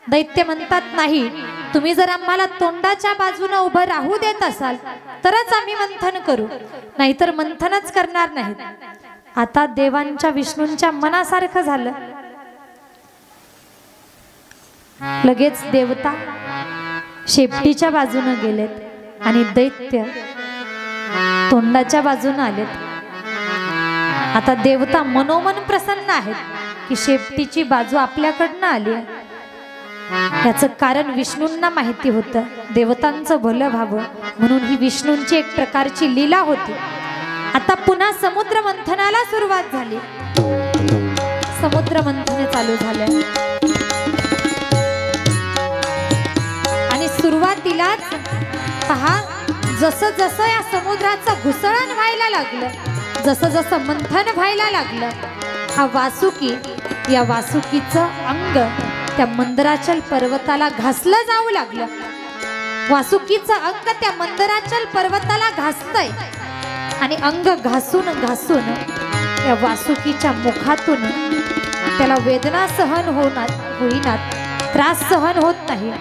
दैत्य म्हणतात नाही, तुम्ही जर आम्हाला तोंडाच्या बाजूने उभं राहू देत असाल तरच आम्ही मंथन करू, नाहीतर मंथनच करणार नाहीत. आता देवांच्या विष्णूंच्या मनासारखं झालं. लगेच देवता शेपटीच्या बाजूने गेलेत आणि दैत्य तोंडाच्या बाजूने आलेत. आता देवता मनोमन प्रसन्न आहेत की शेपटीची बाजू आपल्याकडनं आली. याचं कारण विष्णूंना माहिती होतं, देवतांचं भलं व्हावं म्हणून ही विष्णूंची एक प्रकारची लीला होती. आता पुन्हा समुद्र मंथनाला सुरुवात झाली. समुद्र मंथन चालू झालं आणि सुरुवातीलाच पहा, जसं जसं या समुद्राचं घुसळण व्हायला लागलं, जसं जसं मंथन व्हायला लागलं, हा वासुकी, या वासुकीचं अंग त्या मंदराचल पर्वताला घासलं जाऊ लागलं. वासुकीचं अंग त्या मंदराचल पर्वताला घासतंय आणि अंग घासून घासून या वासुकीच्या मुखातून त्याला वेदना सहन होईनात, त्रास सहन होत नाही.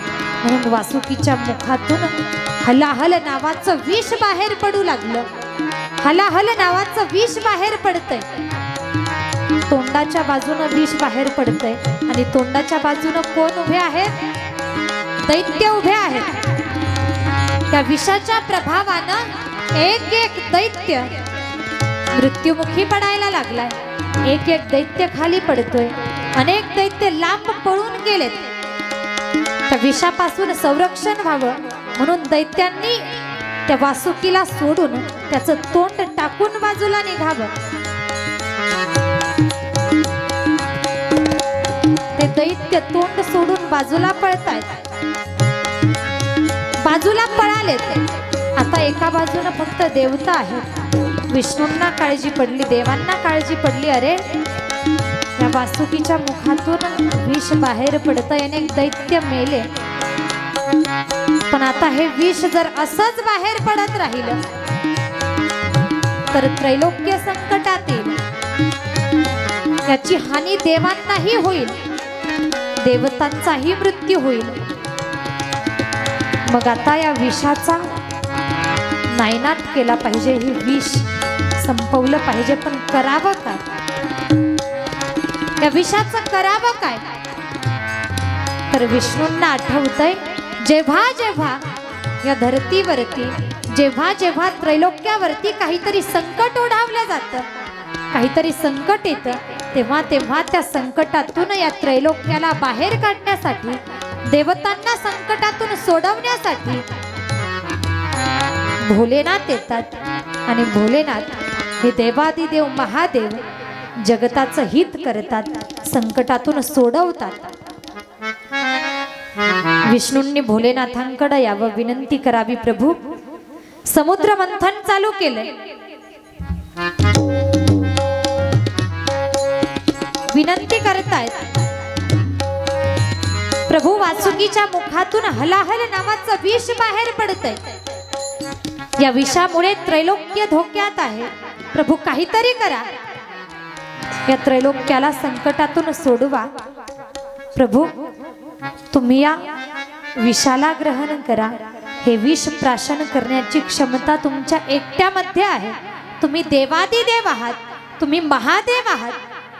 म्हणून वासुकीच्या मुखातून हलाहल नावाचं विष बाहेर पडू लागलं. हलाहल नावाचं विष बाहेर पडतंय. तोंडाच्या बाजूने विष बाहेर पडतंय आणि तोंडाच्या बाजूने कोण उभे आहेत? दैत्य उभे आहेत. त्या विषाच्या प्रभावानं एक एक दैत्य मृत्युमुखी पडायला लागलाय. एक एक दैत्य खाली पडतोय. अनेक दैत्य लांब पळून गेलेत. त्या विषापासून संरक्षण व्हावं म्हणून दैत्यांनी त्या वासुकीला सोडून त्याचं तोंड टाकून बाजूला निघावं. ते दैत्य तोंड सोडून बाजूला पळतायत. बाजूला पळालेत. आता एका बाजूला फक्त देवता आहेत. विष्णूंना काळजी पडली, देवांना काळजी पडली, अरे या वासुकीच्या मुखातून विष बाहेर पडतंय, अनेक दैत्य मेले. पण आता हे विष जर असंच बाहेर पडत राहिलं तर त्रैलोक्य संकटात येईल. याची हानी देवांनाही होईल, देवतांचाही मृत्यू होईल. मग आता या विषाचा नायनाट केला पाहिजे, हे विष संपवलं पाहिजे. पण करावं काय? या विषाचं करावं काय? तर विष्णूंना आठवतंय, जेव्हा जेव्हा या धरतीवरती, जेव्हा जेव्हा त्रैलोक्यावरती काहीतरी संकट ओढावलं जातं, काहीतरी संकट येतं, तेव्हा तेव्हा त्या संकटातून या त्रैलोक्याला बाहेर काढण्यासाठी, देवतांना संकटातून सोडवण्यासाठी भोलेनाथ येतात. आणि भोलेनाथ हे देवादिदेव महादेव जगताचं हित करतात, संकटातून सोडवतात. विष्णूंनी भोलेनाथांकडे यावं, विनंती करावी, प्रभू समुद्र मंथन चालू केलंय, विनंती करतायत. प्रभू वासुकीच्या मुखातून हलाहल नावाचं विष बाहेर पडतंय. या विषामुळे त्रैलोक्य धोक्यात आहे. प्रभू काहीतरी करा, या त्रैलोक्याला संकटातून सोडवा. प्रभू तुम्ही या विषाला ग्रहण करा। हे विष प्राशन करण्याची क्षमता तुमच्या एकट्यामध्ये आहे। तुम्ही देवादिदेव आहात, तुम्ही महादेव आहात।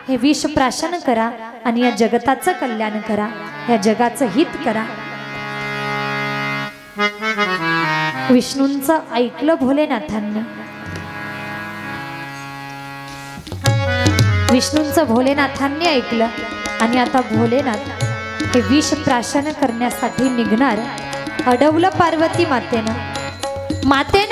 हे विष प्राशन करा आणि या जगताचं कल्याण करा, या जगाचं हित करा। विष्णूंचं ऐकलं भोलेनाथांनी, विष्णूंचं भोलेनाथांनी ऐकलं आणि आता भोलेनाथ हे विष प्राशन करण्यासाठी निघणार। अडवलं पार्वती मातेनं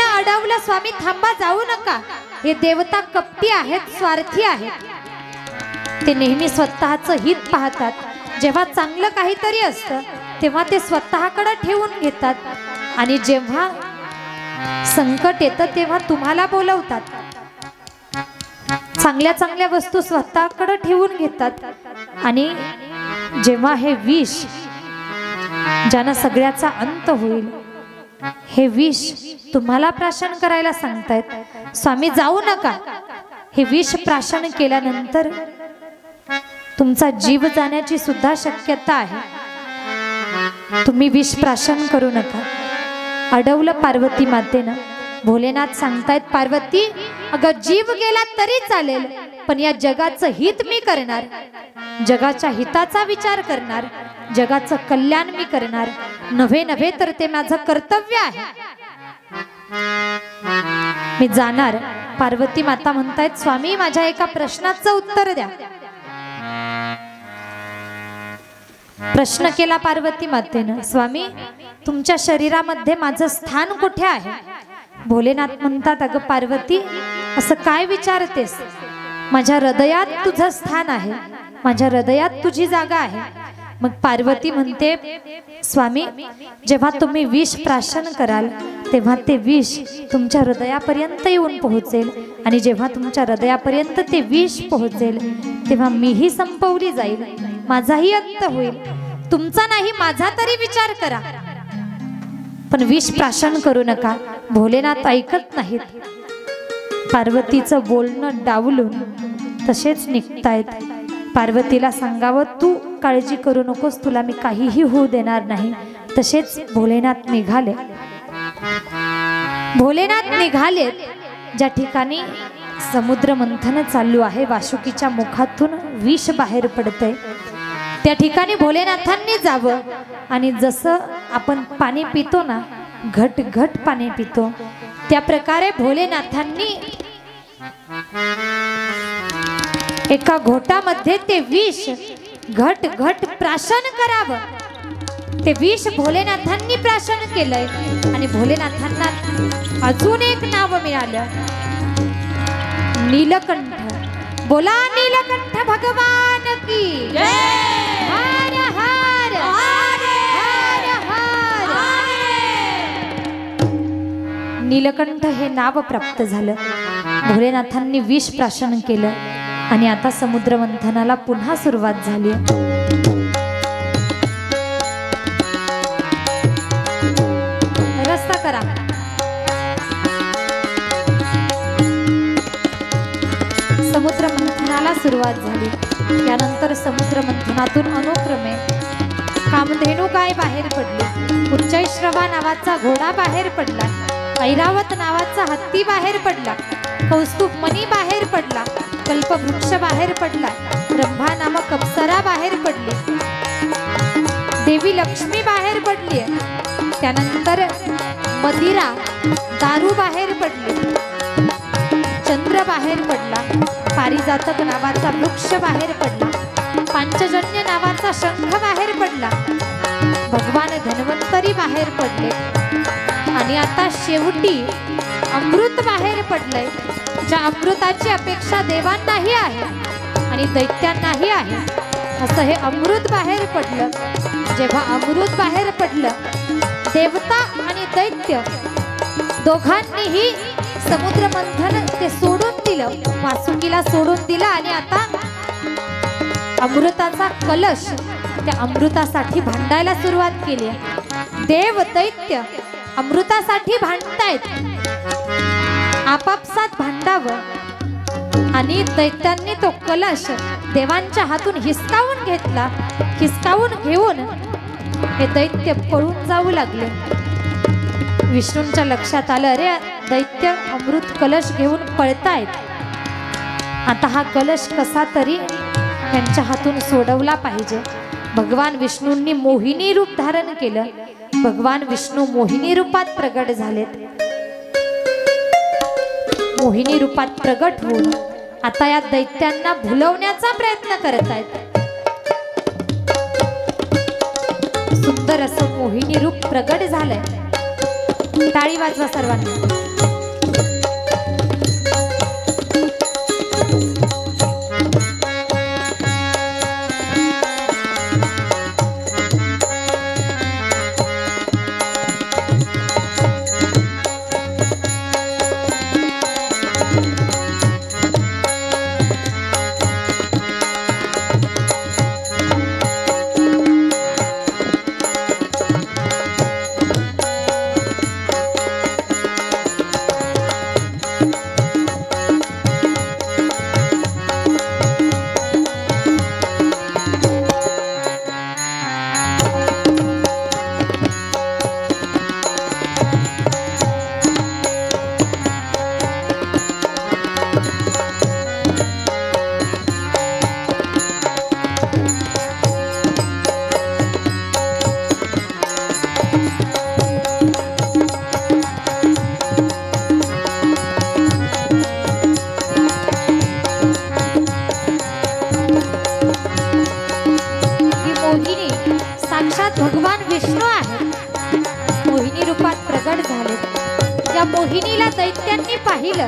अडवलं, स्वामी थांबा, जाऊ नका। हे देवता कपटी आहेत, स्वार्थी आहेत। ते नेहमी स्वतःचं हित पाहतात। जेव्हा चांगलं काहीतरी असतं तेव्हा ते स्वतःकडे ठेवून घेतात आणि जेव्हा संकट येतं तेव्हा तुम्हाला बोलवतात। चांगल्या चांगल्या वस्तू स्वतःकडे ठेवून घेतात आणि जेव्हा हे विष ज्यानं सगळ्याचा अंत होईल, हे विष तुम्हाला प्राशन करायला सांगतायत। स्वामी जाऊ नका। हे विष प्राशन केल्यानंतर तुमचा जीव जाण्याची सुद्धा शक्यता आहे। तुम्ही विष प्राशन करू नका। अडवलं पार्वती मातेनं। भोलेनाथ सांगतायत, पार्वती अगं जीव गेला तरी चालेल, पण या जगाचं हित मी करणार, जगाच्या हिताचा विचार करणार, जगाचं कल्याण मी करणार। नव्हे तर ते माझं कर्तव्य आहे। मी जाणार। पार्वती माता म्हणतायत, स्वामी माझ्या एका प्रश्नाचं उत्तर द्या। प्रश्न केला पार्वती मातेनं, स्वामी तुमच्या शरीरामध्ये माझं स्थान कुठे आहे? भोलेनाथ म्हणतात, अगं पार्वती असं काय विचारतेस? माझ्या हृदयात तुझं स्थान आहे, माझ्या हृदयात तुझी जागा आहे। मग पार्वती म्हणते, स्वामी जेव्हा तुम्ही विष प्राशन कराल तेव्हा ते विष तुमच्या हृदयापर्यंत येऊन पोहोचेल आणि जेव्हा तुमच्या हृदयापर्यंत ते विष पोहोचेल तेव्हा मीही संपवली जाईल, माझाही अंत होईल। तुमचा नाही माझा तरी विचार करा, पण विष प्राशन करू नका। भोलेनाथ ऐकत नाहीत। पार्वतीचं बोलणं डावलून तसेच निघतायत। पार्वतीला सांगावं, तू काळजी करू नकोस, तुला मी काहीही होऊ देणार नाही। तसेच भोलेनाथ निघाले। भोलेनाथ निघालेत ज्या ठिकाणी समुद्र मंथन चालू आहे, वासुकीच्या मुखातून विष बाहेर पडतंय, त्या ठिकाणी भोलेनाथांनी जावं आणि जसं आपण पाणी पितो ना, घट घट पाणी पितो, त्या प्रकारे भोलेनाथांनी एका घोटामध्ये ते विष घट घट प्राशन करावं। ते विष भोलेनाथांनी प्राशन केलंय आणि भोलेनाथांना अजून एक नाव मिळालं, नीलकंठ। बोला नीलकंठ भगवान की जय। हर हर हर हर। नीलकंठ हे नाव प्राप्त झालं। भोलेनाथांनी विष प्राशन केलं आणि आता समुद्र मंथनाला पुन्हा सुरुवात झाली। रस्ता करा। समुद्र मंथनाला सुरुवात झाली। त्यानंतर समुद्र मंथनातून अनुक्रमे कामधेनू गाय बाहेर पडली, उच्चैश्रवा नावाचा घोडा बाहेर पडला, ऐरावत नावाचा हत्ती बाहेर पडला, कौस्तुभ मणी बाहेर पडला, कल्पवृक्ष बाहेर पडला, रंभा नामक अप्सरा बाहेर पडली, देवी लक्ष्मी बाहेर पडली, त्यानंतर मदिरा दारू बाहेर पडली, चंद्र बाहेर पडला, पारिजातक नावाचा वृक्ष बाहेर पडला, पांचजन्य नावाचा शंख बाहेर पडला, भगवान धन्वंतरी बाहेर पडले आणि आता शेवटी अमृत बाहेर पडलंय। ज्या अमृताची अपेक्षा देवांनाही आहे आणि दैत्यांनाही आहे, असं हे अमृत बाहेर पडलं। जेव्हा अमृत बाहेर पडलं, देवता आणि दैत्य दोघांनीही समुद्र मंथन ते सोडून दिलं, वासुकीला सोडून दिलं आणि आता अमृताचा कलश त्या अमृतासाठी भांडायला सुरुवात केली। देव दैत्य अमृतासाठी भांडतायत, आपापसात भांडावं आणि दैत्यांनी तो कलश देवांच्या हातून हिसकावून घेतला। हिसकावून घेऊन हे दैत्य पळून जाऊ लागले. विष्णूंच्या लक्षात आलं, अरे दैत्य अमृत कलश घेऊन पळतायत. आता हा कलश कसा तरी त्यांच्या हातून सोडवला पाहिजे. भगवान विष्णूंनी मोहिनी रूप धारण केलं. भगवान विष्णू मोहिनी रूपात प्रगट झालेत. मोहिनी रूपात प्रगट होऊन आता या दैत्यांना भुलवण्याचा प्रयत्न करत आहेत. सुंदर असं मोहिनी रूप प्रगट झालंय. टाळी वाजवा सर्वांनी. भगवान विष्णू आहेत. मोहिनी रूपात प्रगट झाले. त्या मोहिनीला दैत्यांनी पाहिलं.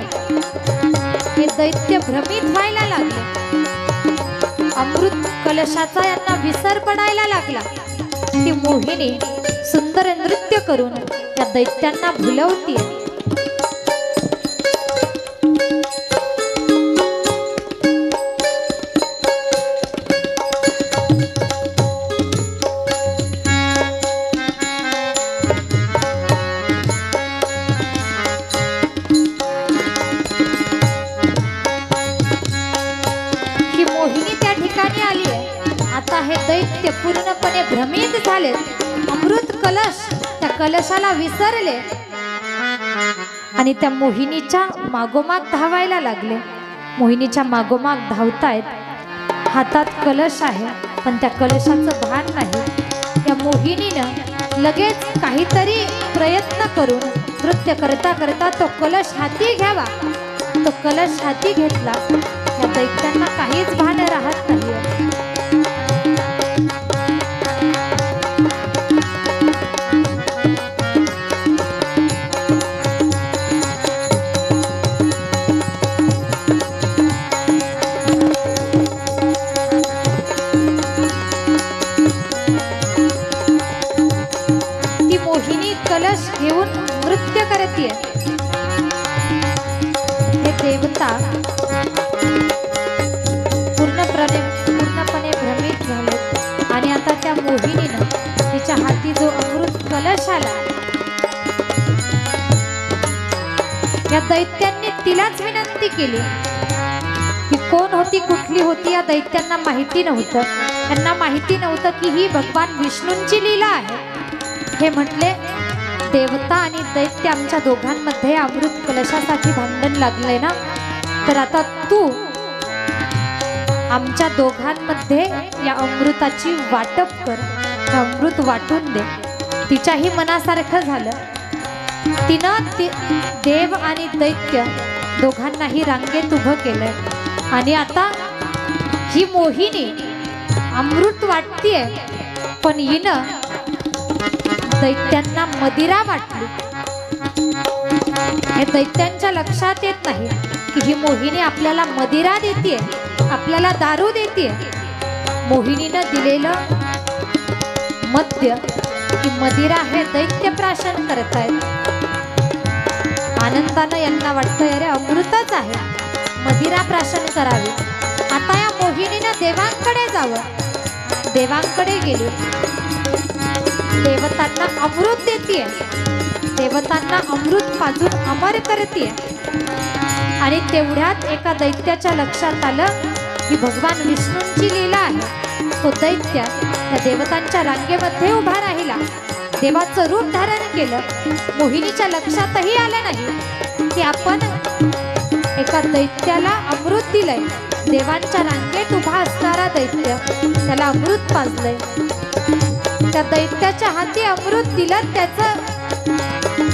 हे दैत्य भ्रमित व्हायला लागले. अमृत कलशाचा यांना विसर पडायला लागला. ती मोहिनी सुंदर नृत्य करून त्या दैत्यांना भुलवतीये. हे दैत्य पूर्णपणे भ्रमित झाले. अमृत कलश त्या कलशाला विसरले आणि त्या मोहिनीच्या मागोमाग धावायला लागले. मोहिनीच्या मागोमाग धावतायत. हातात कलश आहे पण त्या कलशाचं भान नाही. त्या मोहिनीनं लगेच काहीतरी प्रयत्न करून नृत्य करता करता तो कलश हाती घ्यावा. तो कलश हाती घेतला. या दैत्यांना काहीच भान राहत नाही. कलश घेऊन नृत्य करतीये. हे देवता पूर्णपणे भ्रमित झाले आणि आता त्या मोहिनीनं तिच्या हाती जो अमृत कलश आला, या दैत्यांनी तिलाच विनंती केली. ही कोण होती, कुठली होती, या दैत्यांना माहिती नव्हतं. त्यांना माहिती नव्हतं की ही भगवान विष्णूंची लीला आहे. हे म्हटले, देवता आणि दैत्य आमच्या दोघांमध्ये अमृत कलशासाठी भांडण लागलंय ना, तर आता तू आमच्या दोघांमध्ये या अमृताची वाटप कर. अमृत वाटून दे. तिच्याही मनासारखं झालं. तिनं देव आणि दैत्य दोघांनाही रांगेत उभं केलंय आणि आता ही मोहिनी अमृत वाटतीये पण हिनं दैत्यांना मदिरा वाटली. हे दैत्यांच्या लक्षात येत नाही की ही मोहिनी आपल्याला मदिरा देतीये, आपल्याला दारू देतीये. मोहिनीनं दिलेलं मद्य की मदिरा हे दैत्य प्राशन करतायत. आनंदानं यांना वाटतंय अरे अमृतच आहे, मदिरा प्राशन करावी. आता या मोहिनीनं देवांकडे जावं. देवांकडे गेली. देवतांना अमृत देतीये. देवतांना अमृत पाजून अमर करतीये. आणि तेवढ्यात एका दैत्याच्या लक्षात आलं की भगवान विष्णूंची लीला आहे. तो दैत्य त्या देवतांच्या रांगेमध्ये उभा राहिला. देवाचं रूप धारण केलं. मोहिनीच्या लक्षातही आलं नाही की आपण एका दैत्याला अमृत दिलंय. देवांच्या रांगेत उभा असणारा दैत्य, त्याला अमृत पाजलंय. त्या दैत्याच्या हाती अमृत दिलं,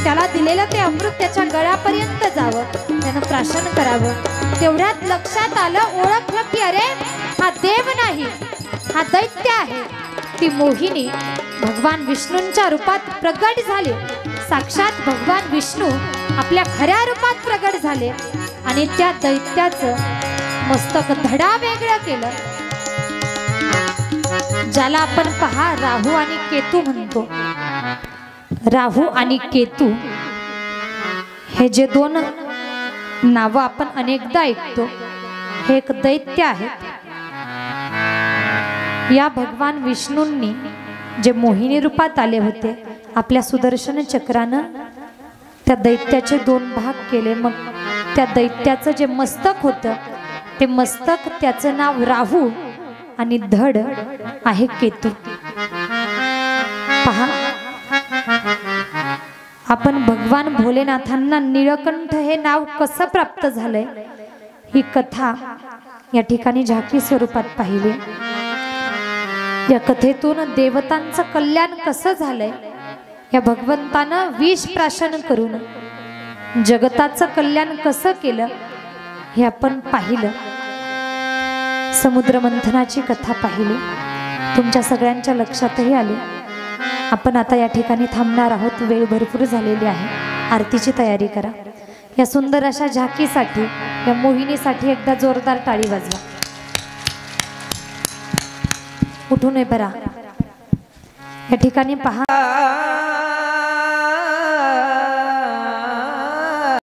त्याला दिलेलं ते अमृत त्याच्या गळ्यापर्यंत जावं, त्यानं प्राशन करावं. तेवढ्यात लक्षात आलं, ओळखलं की अरे हा देव नाही, हा दैत्य आहे. ती मोहिनी भगवान विष्णूंच्या रूपात प्रगट झाली. साक्षात भगवान विष्णू आपल्या खऱ्या रूपात प्रगट झाले आणि त्या दैत्याचं मस्तक धडा वेगळं केलं. ज्याला आपण पहा राहू आणि केतू म्हणतो. राहू आणि केतू हे जे दोन नावं आपण अनेकदा ऐकतो, हे एक दैत्य आहेत. या भगवान विष्णूंनी जे मोहिनी रूपात आले होते, आपल्या सुदर्शन चक्रानं त्या दैत्याचे दोन भाग केले. मग त्या दैत्याचं जे मस्तक होतं, ते मस्तक, त्याचं नाव राहू आणि धड आहे केतू. पहा, आपण भगवान भोलेनाथांना निळकंठ हे नाव कसं प्राप्त झालंय, ही कथा या ठिकाणी झाकी स्वरूपात पाहिली. या कथेतून देवतांचं कल्याण कसं झालंय, या भगवंतानं विष प्राशन करून जगताचं कल्याण कसं केलं हे आपण पाहिलं. समुद्र मंथनाची कथा पाहिली, तुमच्या सगळ्यांच्या लक्षातही आली. आपण आता या ठिकाणी थांबणार आहोत. वेळ भरपूर झालेली आहे. आरतीची तयारी करा. या सुंदर अशा झाकीसाठी, या मोहिनीसाठी एकदा जोरदार टाळी वाजवा. उठून बरा. या ठिकाणी पहा.